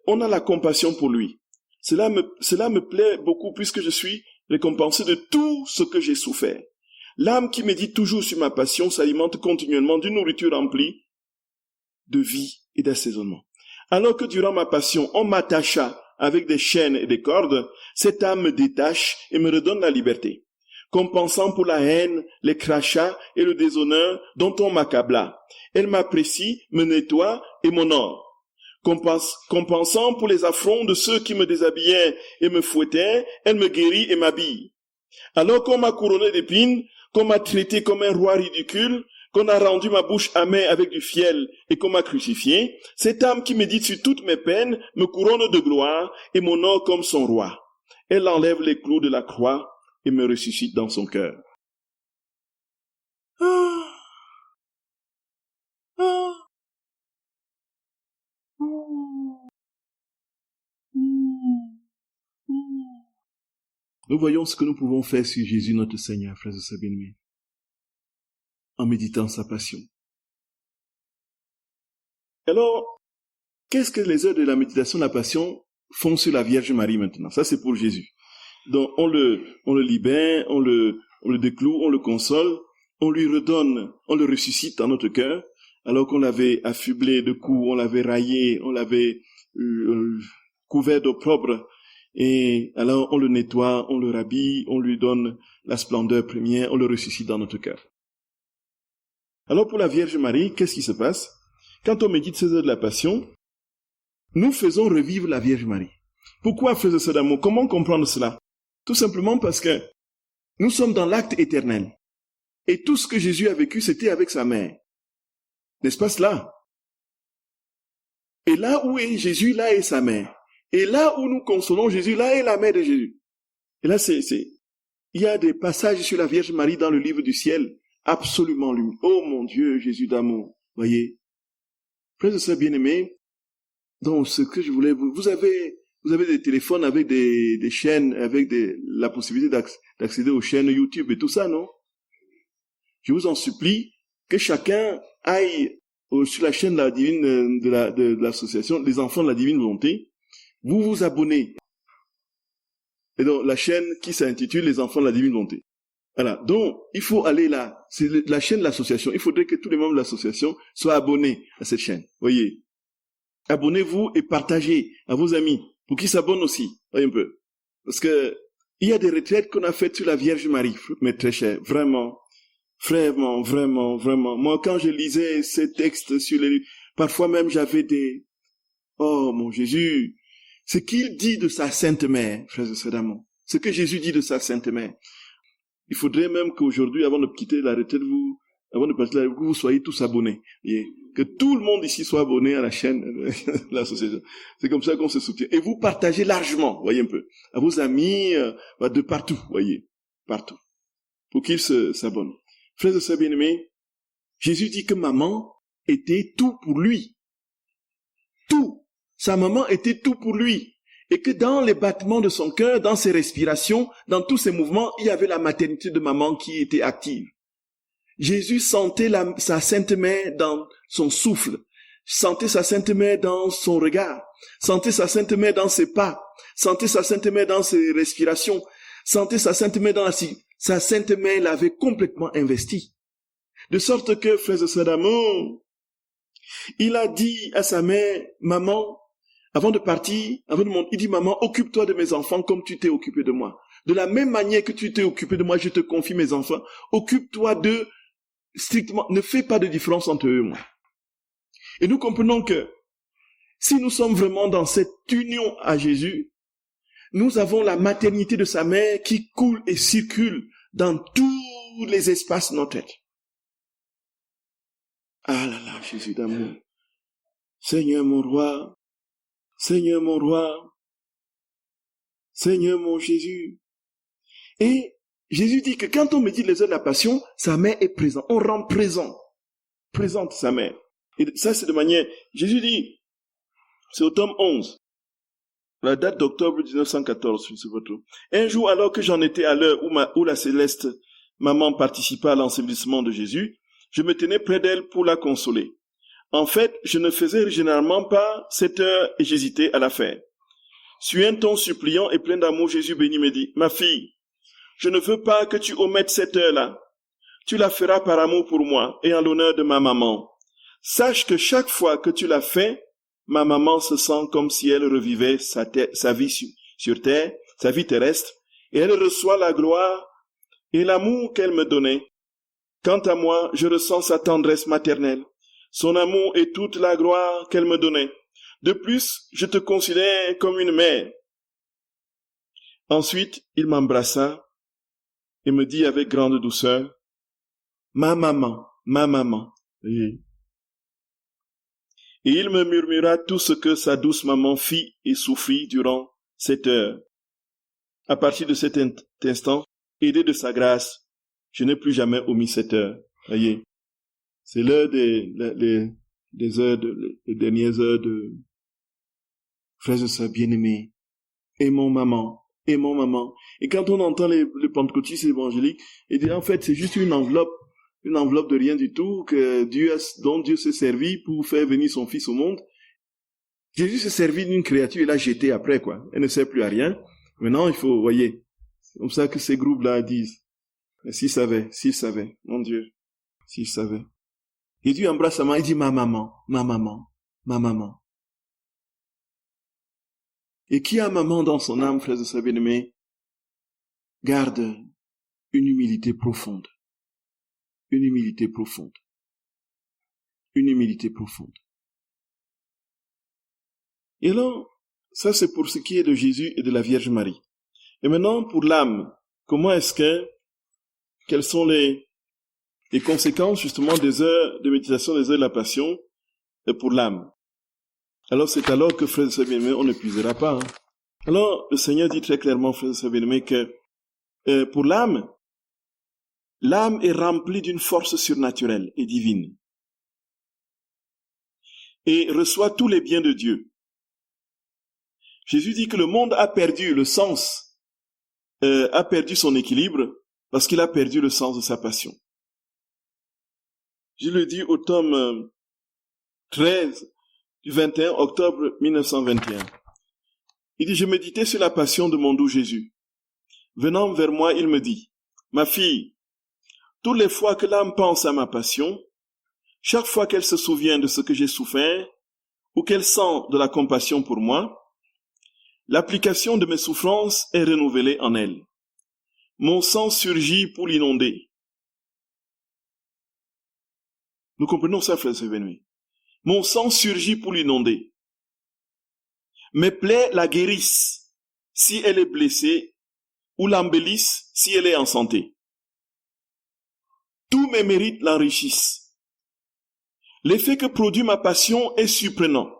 on a la compassion pour lui. Cela me plaît beaucoup puisque je suis récompensé de tout ce que j'ai souffert. L'âme qui médite toujours sur ma passion s'alimente continuellement d'une nourriture remplie de vie et d'assaisonnement. Alors que durant ma passion, on m'attacha avec des chaînes et des cordes, cette âme me détache et me redonne la liberté. Compensant pour la haine, les crachats et le déshonneur dont on m'accabla. Elle m'apprécie, me nettoie et m'honore. Compensant pour les affronts de ceux qui me déshabillaient et me fouettaient, elle me guérit et m'habille. Alors qu'on m'a couronné d'épines, qu'on m'a traité comme un roi ridicule, qu'on a rendu ma bouche amère avec du fiel et qu'on m'a crucifié, cette âme qui médite sur toutes mes peines me couronne de gloire et m'honore comme son roi. Elle enlève les clous de la croix et me ressuscite dans son cœur. Nous voyons ce que nous pouvons faire sur Jésus notre Seigneur, frères et sœurs bien-aimés, en méditant sa passion. Alors, qu'est-ce que les heures de la méditation de la passion font sur la Vierge Marie maintenant? Ça, c'est pour Jésus. Donc, on le libère, on le décloue, on le console, on lui redonne, on le ressuscite dans notre cœur, alors qu'on l'avait affublé de coups, on l'avait raillé, on l'avait couvert d'opprobre. Et alors, on le nettoie, on le rhabille, on lui donne la splendeur première, on le ressuscite dans notre cœur. Alors, pour la Vierge Marie, qu'est-ce qui se passe? Quand on médite ces heures de la Passion, nous faisons revivre la Vierge Marie. Pourquoi faisons ce d'amour? Comment comprendre cela? Tout simplement parce que nous sommes dans l'acte éternel. Et tout ce que Jésus a vécu, c'était avec sa mère. N'est-ce pas cela? Et là où est Jésus, là est sa mère. Et là où nous consolons Jésus, là est la mère de Jésus. Et là, c'est Il y a des passages sur la Vierge Marie dans le livre du ciel, absolument lumineux. Oh mon Dieu, Jésus d'amour. Voyez. Frères et sœurs bien-aimés, donc ce que je voulais vous avez des téléphones avec des chaînes, avec la possibilité d'accéder aux chaînes YouTube et tout ça, non? Je vous en supplie que chacun aille sur la chaîne de la divine, de l'association, les enfants de la divine volonté. Vous vous abonnez. Et donc, la chaîne qui s'intitule les enfants de la divine volonté. Voilà. Donc, il faut aller là. C'est la chaîne de l'association. Il faudrait que tous les membres de l'association soient abonnés à cette chaîne. Voyez. Abonnez-vous et partagez à vos amis pour qu'ils s'abonnent aussi. Voyez un peu. Parce que, il y a des retraites qu'on a faites sur la Vierge Marie, mes très chers. Vraiment. Vraiment, vraiment, vraiment. Moi, quand je lisais ces textes sur les, parfois même j'avais oh mon Jésus, ce qu'il dit de sa Sainte Mère, frères et sœurs d'amour, ce que Jésus dit de sa Sainte Mère. Il faudrait même qu'aujourd'hui, avant de quitter la retraite, avant de partir, vous soyez tous abonnés. Et que tout le monde ici soit abonné à la chaîne de l'association. C'est comme ça qu'on se soutient. Et vous partagez largement, voyez un peu, à vos amis, de partout, voyez, partout, pour qu'ils s'abonnent. Frères et sœurs bien-aimés, Jésus dit que maman était tout pour lui. Tout. Sa maman était tout pour lui. Et que dans les battements de son cœur, dans ses respirations, dans tous ses mouvements, il y avait la maternité de maman qui était active. Jésus sentait sa Sainte Mère dans son souffle, sentait sa Sainte Mère dans son regard, sentait sa Sainte Mère dans ses pas, sentait sa Sainte Mère dans ses respirations, sentait sa Sainte Mère dans sa Sainte Mère l'avait complètement investi. De sorte que, frères et sœurs d'amour, il a dit à sa mère, maman, avant de partir, il dit, maman, occupe-toi de mes enfants comme tu t'es occupé de moi. De la même manière que tu t'es occupé de moi, je te confie mes enfants. Occupe-toi d'eux strictement. Ne fais pas de différence entre eux et moi. Et nous comprenons que si nous sommes vraiment dans cette union à Jésus, nous avons la maternité de sa mère qui coule et circule dans tous les espaces de notre être. Ah là là, Jésus d'amour. Seigneur mon roi, Seigneur mon roi, Seigneur mon Jésus. Et Jésus dit que quand on médite les heures de la passion, sa mère est présente. On rend présente sa mère. Et ça, c'est de manière... Jésus dit, c'est au tome 11, la date d'octobre 1914, je ne sais pas trop. Un jour, alors que j'en étais à l'heure où la céleste maman participa à l'ensevelissement de Jésus, je me tenais près d'elle pour la consoler. En fait, je ne faisais généralement pas cette heure et j'hésitais à la faire. Sur un ton suppliant et plein d'amour, Jésus béni me dit, « Ma fille, je ne veux pas que tu omettes cette heure-là. Tu la feras par amour pour moi et en l'honneur de ma maman. Sache que chaque fois que tu la fais, ma maman se sent comme si elle revivait sa vie sur terre, sa vie terrestre, et elle reçoit la gloire et l'amour qu'elle me donnait. Quant à moi, je ressens sa tendresse maternelle, son amour et toute la gloire qu'elle me donnait. De plus, je te considère comme une mère. » Ensuite, il m'embrassa et me dit avec grande douceur, « Ma maman, ma maman. » Et il me murmura tout ce que sa douce maman fit et souffrit durant cette heure. À partir de cet instant, aidé de sa grâce, je n'ai plus jamais omis cette heure. Voyez, c'est l'heure des heures, les dernières heures de frères et sœurs bien-aimés. Aimons maman, aimons maman. Et quand on entend les pentecôtistes évangéliques, ils disent en fait c'est juste une enveloppe de rien du tout dont Dieu s'est servi pour faire venir son fils au monde. Jésus s'est servi d'une créature et l'a jetée après, quoi. Elle ne sert plus à rien. Maintenant, il faut, voyez, c'est comme ça que ces groupes-là disent. Mais s'ils savaient, mon Dieu, s'ils savaient. Jésus embrasse sa maman, il dit, ma maman, ma maman, ma maman. Et qui a maman dans son âme, frères et sœurs bien-aimés, garde une humilité profonde. Une humilité profonde. Une humilité profonde. Et alors, ça c'est pour ce qui est de Jésus et de la Vierge Marie. Et maintenant, pour l'âme, quelles sont les conséquences justement des heures de méditation, des heures de la passion pour l'âme? Alors c'est alors que, frères et sœurs bien-aimés, on n'épuisera pas. Alors, le Seigneur dit très clairement, frères et sœurs bien-aimés, que pour l'âme, l'âme est remplie d'une force surnaturelle et divine et reçoit tous les biens de Dieu. Jésus dit que le monde a perdu le sens, a perdu son équilibre parce qu'il a perdu le sens de sa passion. Je le dis au tome 13 du 21 octobre 1921. Il dit, je méditais sur la passion de mon doux Jésus. Venant vers moi, il me dit, ma fille, toutes les fois que l'âme pense à ma passion, chaque fois qu'elle se souvient de ce que j'ai souffert ou qu'elle sent de la compassion pour moi, l'application de mes souffrances est renouvelée en elle. Mon sang surgit pour l'inonder. Nous comprenons ça, frères et sœurs. Mon sang surgit pour l'inonder. Mes plaies la guérissent si elle est blessée ou l'embellissent si elle est en santé. Tous mes mérites l'enrichissent. L'effet que produit ma passion est surprenant.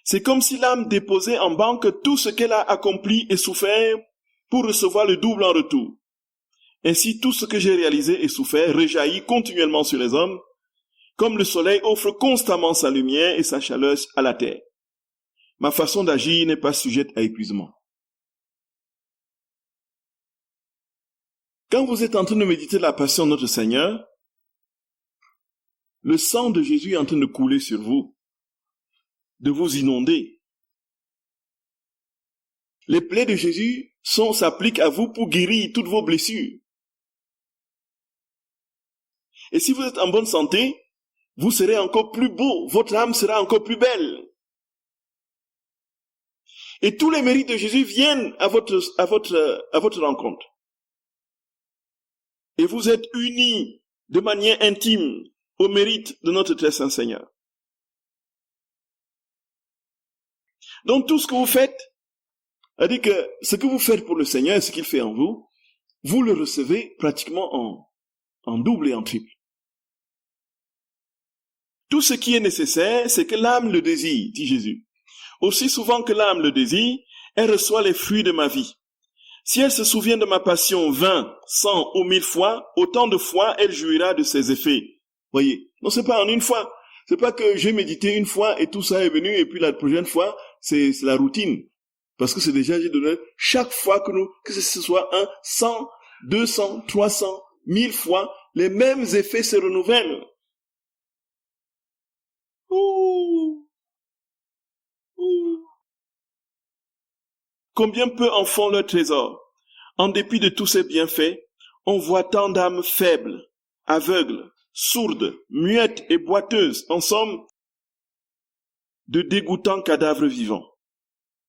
C'est comme si l'âme déposait en banque tout ce qu'elle a accompli et souffert pour recevoir le double en retour. Ainsi, tout ce que j'ai réalisé et souffert rejaillit continuellement sur les hommes, comme le soleil offre constamment sa lumière et sa chaleur à la terre. Ma façon d'agir n'est pas sujette à épuisement. Quand vous êtes en train de méditer la passion de notre Seigneur, le sang de Jésus est en train de couler sur vous, de vous inonder. Les plaies de Jésus s'appliquent à vous pour guérir toutes vos blessures. Et si vous êtes en bonne santé, vous serez encore plus beau, votre âme sera encore plus belle. Et tous les mérites de Jésus viennent à votre rencontre. Et vous êtes unis de manière intime au mérite de notre très saint Seigneur. Donc tout ce que vous faites, c'est-à-dire que ce que vous faites pour le Seigneur, ce qu'il fait en vous, vous le recevez pratiquement en double et en triple. Tout ce qui est nécessaire, c'est que l'âme le désire, dit Jésus. Aussi souvent que l'âme le désire, elle reçoit les fruits de ma vie. Si elle se souvient de ma passion 20, 100 ou 1000 fois, autant de fois elle jouira de ses effets. Voyez, non, c'est pas en une fois. C'est pas que j'ai médité une fois et tout ça est venu et puis la prochaine fois, c'est la routine. Parce que c'est déjà, j'ai donné chaque fois que ce soit 100, 200, 300, 1000 fois, les mêmes effets se renouvellent. Ouh. Ouh. Combien peu en font leur trésor? En dépit de tous ces bienfaits, on voit tant d'âmes faibles, aveugles, sourdes, muettes et boiteuses, en somme, de dégoûtants cadavres vivants.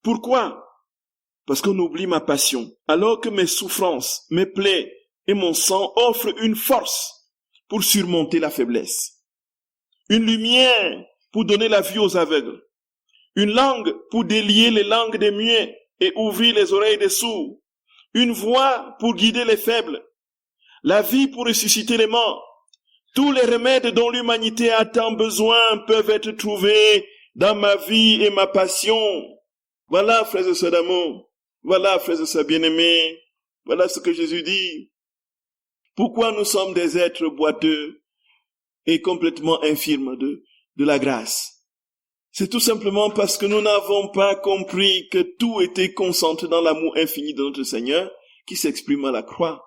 Pourquoi? Parce qu'on oublie ma passion, alors que mes souffrances, mes plaies et mon sang offrent une force pour surmonter la faiblesse, une lumière pour donner la vue aux aveugles, une langue pour délier les langues des muets et ouvrir les oreilles des sourds, une voix pour guider les faibles, la vie pour ressusciter les morts. Tous les remèdes dont l'humanité a tant besoin peuvent être trouvés dans ma vie et ma passion. Voilà, frères et sœurs d'amour. Voilà, frères et sœurs bien-aimés. Voilà ce que Jésus dit. Pourquoi nous sommes des êtres boiteux et complètement infirmes de la grâce? C'est tout simplement parce que nous n'avons pas compris que tout était concentré dans l'amour infini de notre Seigneur qui s'exprime à la croix,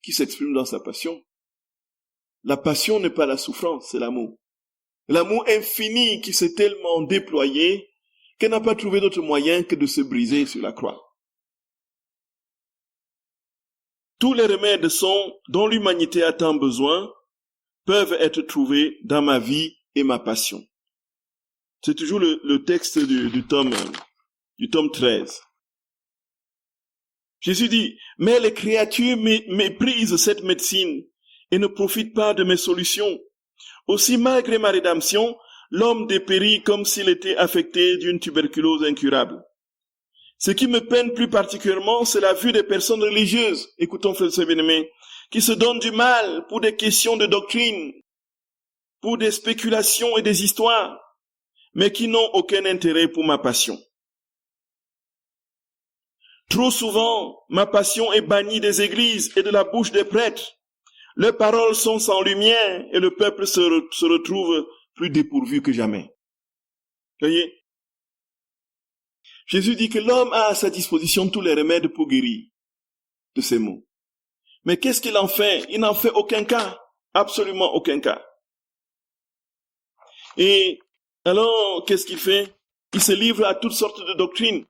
qui s'exprime dans sa passion. La passion n'est pas la souffrance, c'est l'amour. L'amour infini qui s'est tellement déployé qu'elle n'a pas trouvé d'autre moyen que de se briser sur la croix. Tous les remèdes dont l'humanité a tant besoin peuvent être trouvés dans ma vie et ma passion. C'est toujours le texte du tome 13. Jésus dit, mais les créatures méprisent cette médecine et ne profitent pas de mes solutions. Aussi, malgré ma rédemption, l'homme dépérit comme s'il était affecté d'une tuberculose incurable. Ce qui me peine plus particulièrement, c'est la vue des personnes religieuses, écoutons frères et sœurs bien-aimés, qui se donnent du mal pour des questions de doctrine, pour des spéculations et des histoires, mais qui n'ont aucun intérêt pour ma passion. Trop souvent, ma passion est bannie des églises et de la bouche des prêtres. Leurs paroles sont sans lumière et le peuple se retrouve plus dépourvu que jamais. Voyez? Jésus dit que l'homme a à sa disposition tous les remèdes pour guérir de ces maux. Mais qu'est-ce qu'il en fait? Il n'en fait aucun cas. Absolument aucun cas. Et alors, qu'est-ce qu'il fait? Il se livre à toutes sortes de doctrines.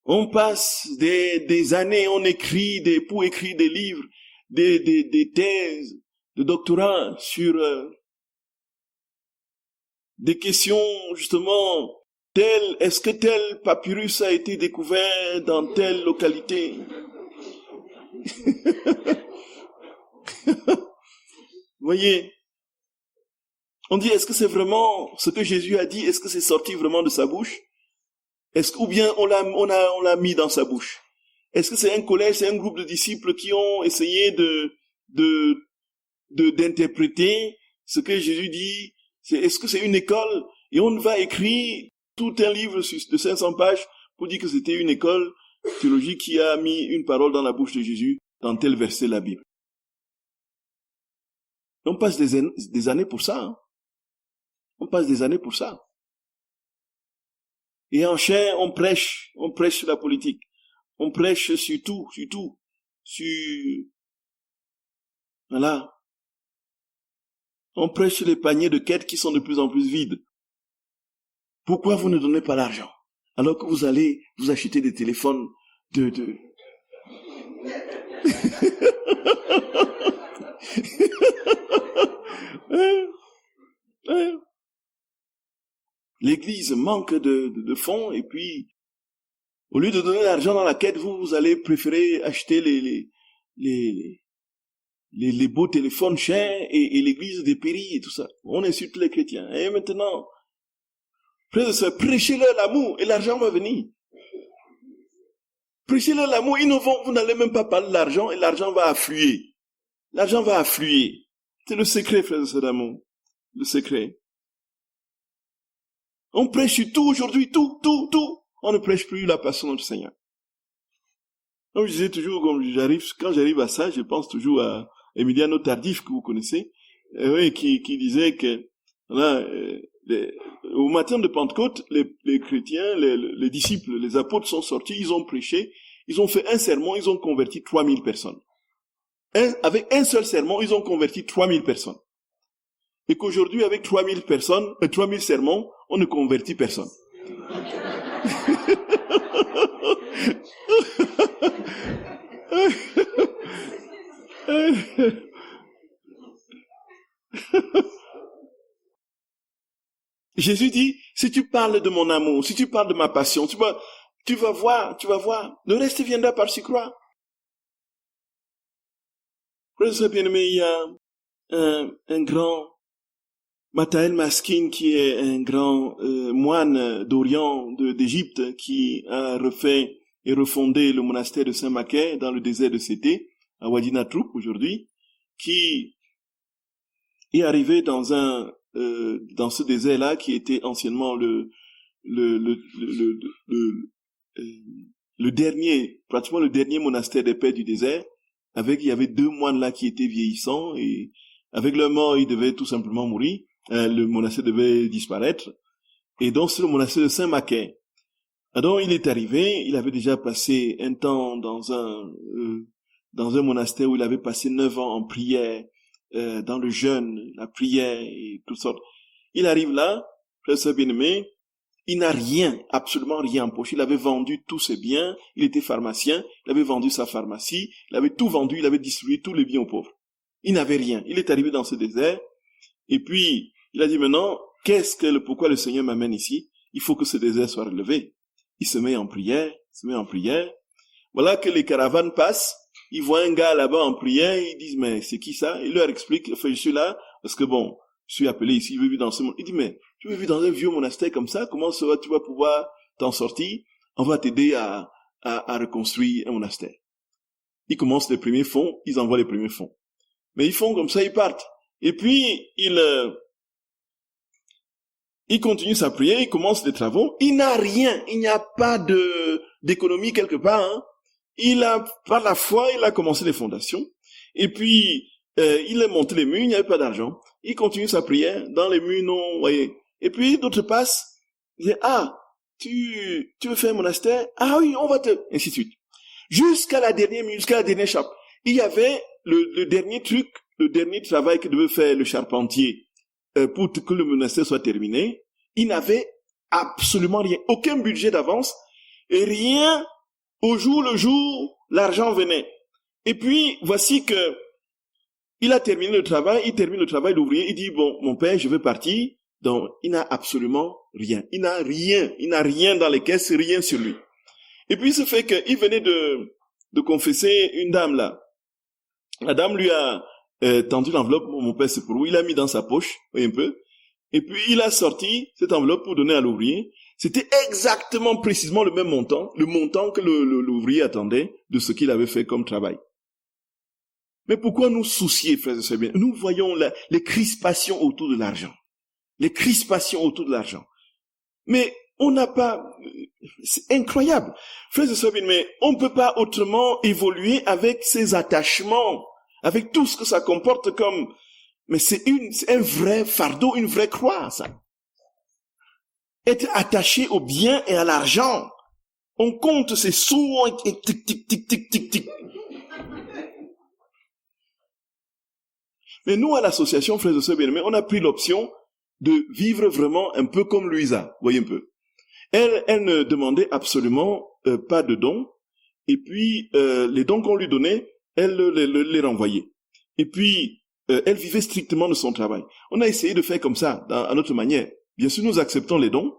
On passe des années, on écrit pour écrire des livres, des thèses de doctorat sur des questions justement telles. Est-ce que tel papyrus a été découvert dans telle localité? Voyez, on dit, est-ce que c'est vraiment ce que Jésus a dit? Est-ce que c'est sorti vraiment de sa bouche? Ou bien on l'a mis dans sa bouche? Est-ce que c'est un collège, c'est un groupe de disciples qui ont essayé d'interpréter ce que Jésus dit? Est-ce que c'est une école? Et on va écrire tout un livre de 500 pages pour dire que c'était une école théologique qui a mis une parole dans la bouche de Jésus dans tel verset de la Bible. On passe des années pour ça. Hein? On passe des années pour ça. Et en chair, on prêche sur la politique. On prêche sur tout. Voilà. On prêche sur les paniers de quêtes qui sont de plus en plus vides. Pourquoi vous ne donnez pas l'argent? Alors que vous allez vous acheter des téléphones de... L'église manque de fonds et puis, au lieu de donner l'argent dans la quête, vous allez préférer acheter les beaux téléphones chers et l'église dépérit et tout ça. On insulte les chrétiens. Et maintenant, prêchez-leur l'amour et l'argent va venir. Prêchez-leur l'amour, vous n'allez même pas parler de l'argent et l'argent va affluer. L'argent va affluer. C'est le secret, frères et sœurs d'amour. Le secret. On prêche sur tout aujourd'hui, tout. On ne prêche plus la passion de notre Seigneur. Comme je disais toujours, quand j'arrive à ça, je pense toujours à Emiliano Tardif, que vous connaissez, qui disait que voilà, au matin de Pentecôte, les chrétiens, les disciples, les apôtres sont sortis, ils ont prêché, ils ont fait un sermon, ils ont converti 3000 personnes. Avec un seul sermon, ils ont converti 3000 personnes. Et qu'aujourd'hui, avec 3000 sermons, on ne convertit personne. Jésus dit, si tu parles de mon amour, si tu parles de ma passion, tu vas voir, le reste viendra par-ci croire. Frère bien-aimé, il y a un grand Mathaël Maskin, qui est un grand moine d'Orient, d'Égypte, qui a refait et refondé le monastère de Saint-Macaire dans le désert de Sété, à Wadi Natroup aujourd'hui, qui est arrivé dans ce désert-là, qui était anciennement le dernier, pratiquement le dernier monastère des pères du désert. Il y avait 2 moines là qui étaient vieillissants et avec leur mort, ils devaient tout simplement mourir. Le monastère devait disparaître. Et donc, c'est le monastère de Saint-Macaire. Donc, il est arrivé, il avait déjà passé un temps dans un monastère où il avait passé 9 ans en prière, dans le jeûne, la prière et toutes sortes. Il arrive là, frère bien-aimé, il n'a rien, absolument rien en poche. Il avait vendu tous ses biens, il était pharmacien, il avait vendu sa pharmacie, il avait tout vendu, il avait distribué tous les biens aux pauvres. Il n'avait rien. Il est arrivé dans ce désert, et puis, il a dit maintenant, pourquoi le Seigneur m'amène ici? Il faut que ce désert soit relevé. Il se met en prière. Voilà que les caravanes passent, ils voient un gars là-bas en prière, ils disent, mais c'est qui ça? Il leur explique, je suis là, parce que bon, je suis appelé ici, je veux vivre dans ce monde. Il dit, mais tu veux vivre dans un vieux monastère comme ça? Comment tu vas pouvoir t'en sortir? On va t'aider à reconstruire un monastère. Ils commencent les premiers fonds, ils envoient les premiers fonds. Mais ils font comme ça, ils partent. Et puis, il continue sa prière, il commence les travaux, il n'a rien, il n'y a pas de d'économie quelque part. Hein. Par la foi, il a commencé les fondations. Et puis, il a monté les murs, il n'y avait pas d'argent. Il continue sa prière. Dans les murs, non, vous voyez. Et puis, d'autres passent. Il dit, tu veux faire un monastère? Ah oui, on va te... Ainsi de suite. Jusqu'à la dernière chape. Il y avait le dernier truc, le dernier travail que devait faire le charpentier pour que le monastère soit terminé. Il n'avait absolument rien. Aucun budget d'avance. Et rien. Au jour le jour, l'argent venait. Et puis, voici que il a terminé le travail, il termine le travail d'ouvrier, il dit, bon, mon père, je veux partir. Donc, il n'a absolument rien. Il n'a rien dans les caisses, rien sur lui. Et puis, ce fait qu'il venait de confesser une dame là. La dame lui a tendu l'enveloppe, mon père, c'est pour vous. Il a mis dans sa poche, un peu. Et puis, il a sorti cette enveloppe pour donner à l'ouvrier. C'était exactement, précisément le même montant, le montant que l'ouvrier attendait de ce qu'il avait fait comme travail. Mais pourquoi nous soucier, frères et sœurs bien? Nous voyons les crispations autour de l'argent. Les crispations autour de l'argent. Mais on n'a pas... C'est incroyable. Frères et sœurs bien, mais on ne peut pas autrement évoluer avec ces attachements, avec tout ce que ça comporte comme... Mais c'est un vrai fardeau, une vraie croix, ça. Être attaché au bien et à l'argent. On compte ses sous et tic, tic, tic, tic, tic, tic. Mais nous, à l'association Frères et Sœurs Bien-Aimés, on a pris l'option de vivre vraiment un peu comme Louisa. Voyez un peu. Elle ne demandait absolument pas de dons. Et puis, les dons qu'on lui donnait, elle les renvoyait. Et puis, elle vivait strictement de son travail. On a essayé de faire comme ça, à notre manière. Bien sûr, nous acceptons les dons,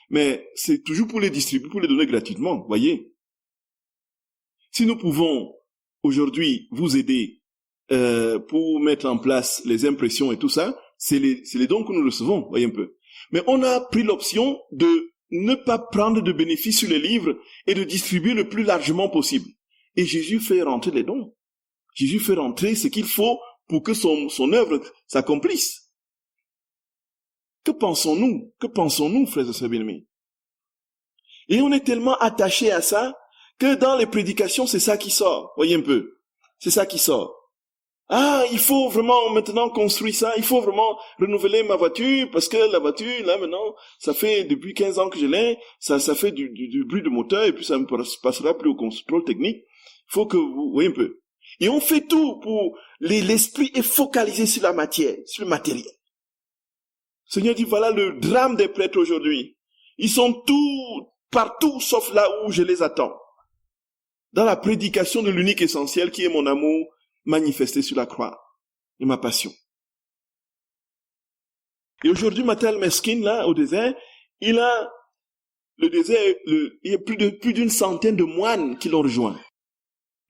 mais c'est toujours pour les distribuer, pour les donner gratuitement, voyez. Si nous pouvons aujourd'hui vous aider pour mettre en place les impressions et tout ça, c'est les dons que nous recevons, voyez un peu. Mais on a pris l'option de ne pas prendre de bénéfices sur les livres et de distribuer le plus largement possible. Et Jésus fait rentrer les dons. Jésus fait rentrer ce qu'il faut pour que son œuvre s'accomplisse. Que pensons-nous? Que pensons-nous, frères et sœurs bien-aimés? Et on est tellement attaché à ça que dans les prédications, c'est ça qui sort. Voyez un peu. C'est ça qui sort. Ah, il faut vraiment maintenant construire ça. Il faut vraiment renouveler ma voiture parce que la voiture, là maintenant, ça fait depuis 15 ans que je l'ai. Ça fait du bruit de moteur et puis ça ne passera plus au contrôle technique. Il faut que vous voyez un peu. Et on fait tout pour... L'esprit est focalisé sur la matière, sur le matériel. Le Seigneur dit, voilà le drame des prêtres aujourd'hui. Ils sont partout sauf là où je les attends. Dans la prédication de l'unique essentiel qui est mon amour manifesté sur la croix et ma passion. Et aujourd'hui, Matel Meskin, là, au désert, il y a plus d'une centaine de moines qui l'ont rejoint.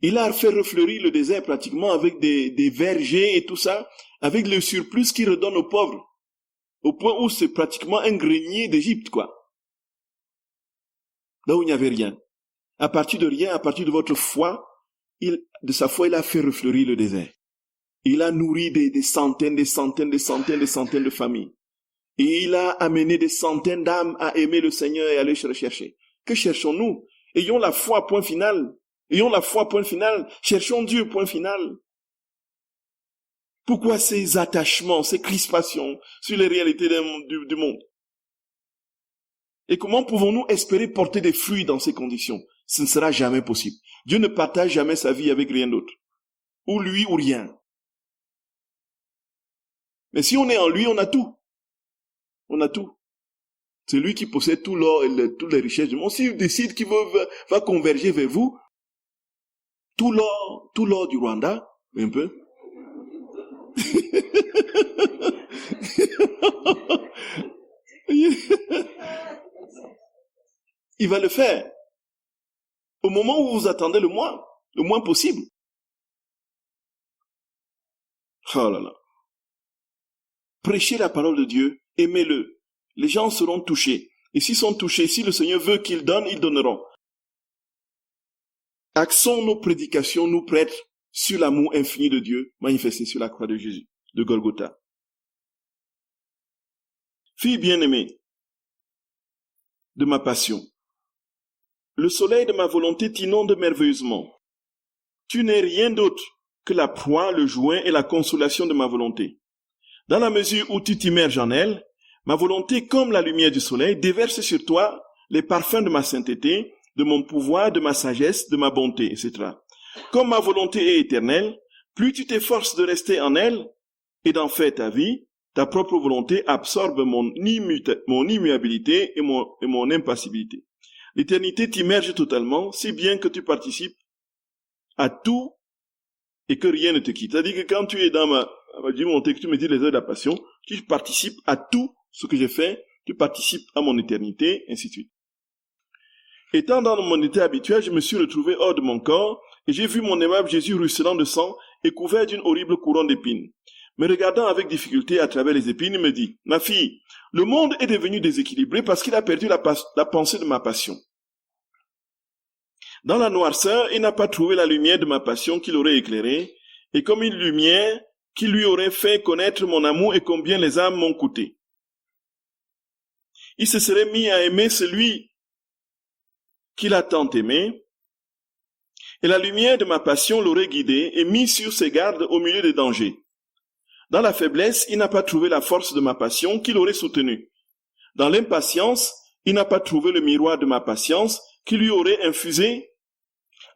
Il a fait refleurir le désert pratiquement avec des vergers et tout ça, avec le surplus qu'il redonne aux pauvres. Au point où c'est pratiquement un grenier d'Égypte, quoi. Là où il n'y avait rien. À partir de rien, à partir de votre foi, de sa foi, il a fait refleurir le désert. Il a nourri des centaines de familles. Et il a amené des centaines d'âmes à aimer le Seigneur et à aller chercher. Que cherchons-nous? Ayons la foi, point final. Ayons la foi, point final. Cherchons Dieu, point final. Pourquoi ces attachements, ces crispations sur les réalités du monde? Et comment pouvons-nous espérer porter des fruits dans ces conditions? Ce ne sera jamais possible. Dieu ne partage jamais sa vie avec rien d'autre. Ou lui ou rien. Mais si on est en lui, on a tout. On a tout. C'est lui qui possède tout l'or et toutes les richesses du monde. S'il décide qu'il va converger vers vous, tout l'or du Rwanda, un peu. Il va le faire. Au moment où vous attendez le moins possible. Oh là là. Prêchez la parole de Dieu, aimez-le. Les gens seront touchés. Et s'ils sont touchés, si le Seigneur veut qu'ils donnent, ils donneront. Axons nos prédications, nous prêtres, sur l'amour infini de Dieu, manifesté sur la croix de Jésus, de Golgotha. Fille bien-aimée de ma passion, le soleil de ma volonté t'inonde merveilleusement. Tu n'es rien d'autre que la proie, le joint et la consolation de ma volonté. Dans la mesure où tu t'immerges en elle, ma volonté, comme la lumière du soleil, déverse sur toi les parfums de ma sainteté, de mon pouvoir, de ma sagesse, de ma bonté, etc. Comme ma volonté est éternelle, plus tu t'efforces de rester en elle et d'en faire ta vie, ta propre volonté absorbe mon immuabilité et mon impassibilité. L'éternité t'immerge totalement, si bien que tu participes à tout et que rien ne te quitte. C'est-à-dire que quand tu es dans ma volonté, que tu me dis les heures de la passion, tu participes à tout ce que j'ai fait, tu participes à mon éternité, ainsi de suite. Étant dans mon état habituel, je me suis retrouvé hors de mon corps et j'ai vu mon aimable Jésus ruisselant de sang et couvert d'une horrible couronne d'épines. Me regardant avec difficulté à travers les épines, il me dit, « Ma fille, le monde est devenu déséquilibré parce qu'il a perdu la pensée de ma passion. Dans la noirceur, il n'a pas trouvé la lumière de ma passion qui l'aurait éclairé, et comme une lumière qui lui aurait fait connaître mon amour et combien les âmes m'ont coûté. Il se serait mis à aimer celui qu'il a tant aimé, et la lumière de ma passion l'aurait guidé et mis sur ses gardes au milieu des dangers. Dans la faiblesse, il n'a pas trouvé la force de ma passion qui l'aurait soutenu. Dans l'impatience, il n'a pas trouvé le miroir de ma patience qui lui aurait infusé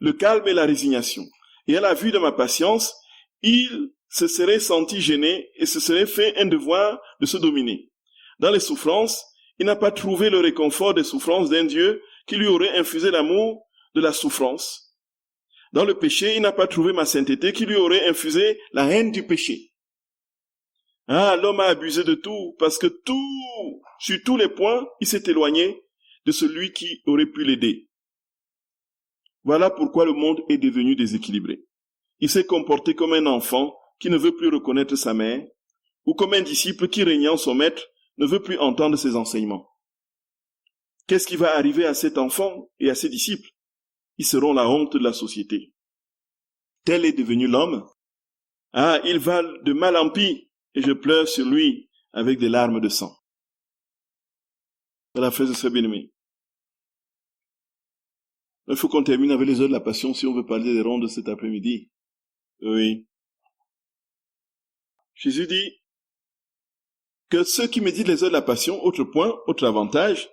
le calme et la résignation. Et à la vue de ma patience, il se serait senti gêné et se serait fait un devoir de se dominer. Dans les souffrances, il n'a pas trouvé le réconfort des souffrances d'un Dieu qui lui aurait infusé l'amour de la souffrance. Dans le péché, il n'a pas trouvé ma sainteté qui lui aurait infusé la haine du péché. Ah, l'homme a abusé de tout, parce que sur tous les points, il s'est éloigné de celui qui aurait pu l'aider. Voilà pourquoi le monde est devenu déséquilibré. Il s'est comporté comme un enfant qui ne veut plus reconnaître sa mère, ou comme un disciple qui, régnant son maître, ne veut plus entendre ses enseignements. Qu'est-ce qui va arriver à cet enfant et à ses disciples? Ils seront la honte de la société. Tel est devenu l'homme. Ah, il va de mal en pis, et je pleure sur lui avec des larmes de sang. Voilà, frères et sœurs bien-aimés. Il faut qu'on termine avec les heures de la passion si on veut parler des rondes de cet après-midi. Oui. Jésus dit que ceux qui méditent les heures de la passion, autre point, autre avantage,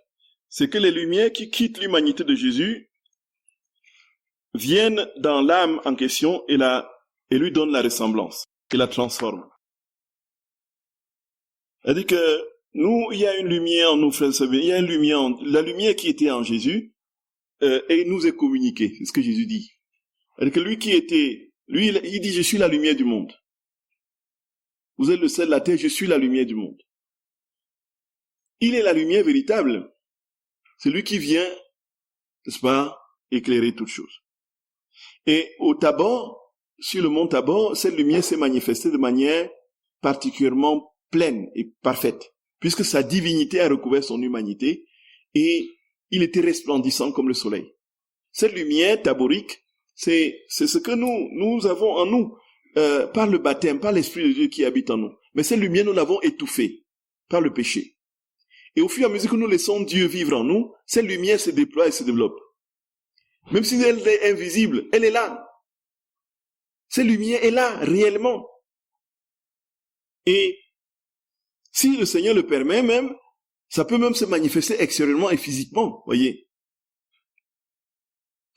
c'est que les lumières qui quittent l'humanité de Jésus viennent dans l'âme en question et lui donnent la ressemblance, et la transforment. C'est-à-dire que nous, il y a une lumière en nous, frères et sœurs, il y a une lumière, la lumière qui était en Jésus, et nous est communiquée, c'est ce que Jésus dit. C'est-à-dire que lui, il dit, je suis la lumière du monde. Vous êtes le sel de la terre, je suis la lumière du monde. Il est la lumière véritable. C'est lui qui vient, n'est-ce pas, éclairer toutes choses. Et au Tabor, sur le mont Tabor, cette lumière s'est manifestée de manière particulièrement pleine et parfaite, puisque sa divinité a recouvert son humanité et il était resplendissant comme le soleil. Cette lumière taborique, c'est ce que nous avons en nous, par le baptême, par l'Esprit de Dieu qui habite en nous. Mais cette lumière, nous l'avons étouffée par le péché. Et au fur et à mesure que nous laissons Dieu vivre en nous, cette lumière se déploie et se développe. Même si elle est invisible, elle est là. Cette lumière est là, réellement. Et si le Seigneur le permet même, ça peut même se manifester extérieurement et physiquement, voyez.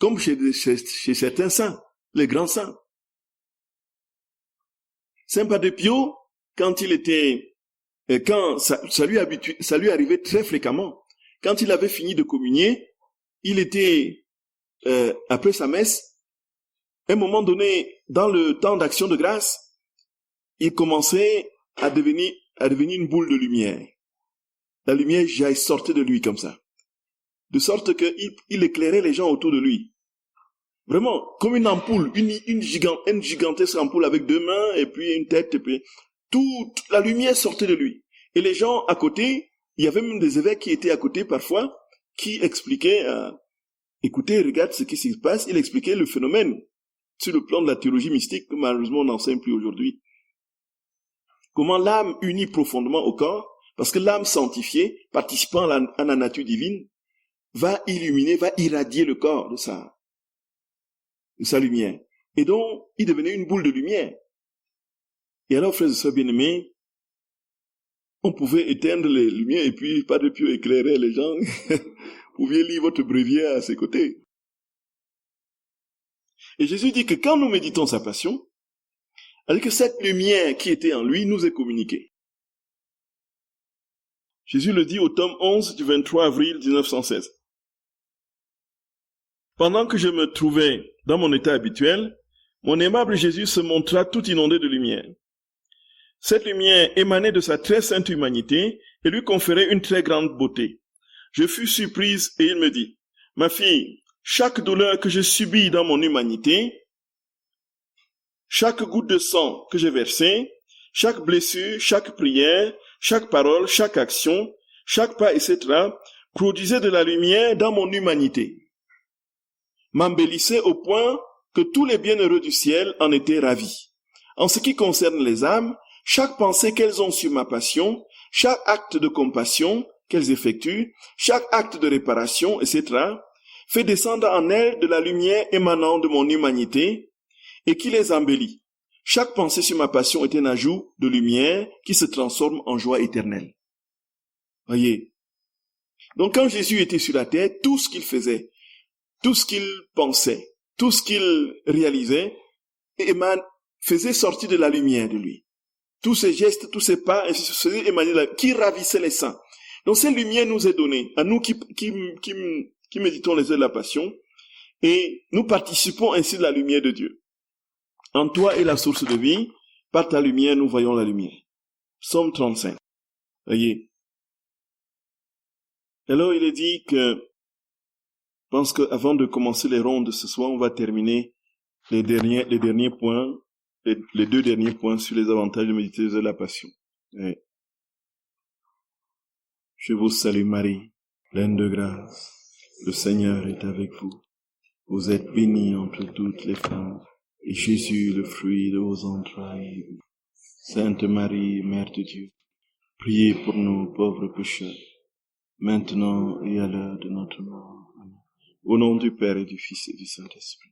Comme chez certains saints, les grands saints. Saint Padre Pio, quand ça lui arrivait très fréquemment, quand il avait fini de communier, il était, après sa messe, à un moment donné, dans le temps d'action de grâce, il commençait à devenir une boule de lumière. La lumière sortait de lui comme ça. De sorte qu'il éclairait les gens autour de lui. Vraiment, comme une ampoule, une gigantesque ampoule avec deux mains et puis une tête, et puis toute la lumière sortait de lui. Et les gens à côté, il y avait même des évêques qui étaient à côté parfois, qui expliquaient, écoutez, regarde ce qui se passe, il expliquait le phénomène sur le plan de la théologie mystique que malheureusement on n'enseigne plus aujourd'hui. Comment l'âme unit profondément au corps, parce que l'âme sanctifiée, participant à la nature divine, va illuminer, va irradier le corps de sa lumière. Et donc, il devenait une boule de lumière. Et alors, frères et sœurs bien-aimés, on pouvait éteindre les lumières et puis pas de plus éclairer les gens. Vous pouviez lire votre bréviaire à ses côtés. Et Jésus dit que quand nous méditons sa passion, alors que cette lumière qui était en lui nous est communiquée. Jésus le dit au tome 11 du 23 avril 1916. Pendant que je me trouvais dans mon état habituel, mon aimable Jésus se montra tout inondé de lumière. Cette lumière émanait de sa très sainte humanité et lui conférait une très grande beauté. Je fus surprise et il me dit, « Ma fille, chaque douleur que je subis dans mon humanité, chaque goutte de sang que j'ai versée, chaque blessure, chaque prière, chaque parole, chaque action, chaque pas, etc., produisait de la lumière dans mon humanité, m'embellissait au point que tous les bienheureux du ciel en étaient ravis. En ce qui concerne les âmes, chaque pensée qu'elles ont sur ma passion, chaque acte de compassion qu'elles effectuent, chaque acte de réparation, etc., fait descendre en elles de la lumière émanant de mon humanité et qui les embellit. Chaque pensée sur ma passion est un ajout de lumière qui se transforme en joie éternelle. Voyez. Donc quand Jésus était sur la terre, tout ce qu'il faisait, tout ce qu'il pensait, tout ce qu'il réalisait, faisait sortir de la lumière de lui. Tous ses gestes, tous ses pas, faisaient émaner qui ravissait les saints. Donc cette lumière nous est donnée, à nous qui méditons les heures de la passion, et nous participons ainsi de la lumière de Dieu. En toi est la source de vie, par ta lumière nous voyons la lumière. Psaume 35. Voyez. Alors il est dit que, je pense qu'avant de commencer les rondes ce soir, on va terminer les derniers points, les deux derniers points sur les avantages de méditer les heures de la passion. Ouais. Je vous salue Marie, pleine de grâce. Le Seigneur est avec vous. Vous êtes bénie entre toutes les femmes, et Jésus, le fruit de vos entrailles. Sainte Marie, Mère de Dieu, priez pour nous pauvres pécheurs, maintenant et à l'heure de notre mort. Amen. Au nom du Père et du Fils et du Saint-Esprit.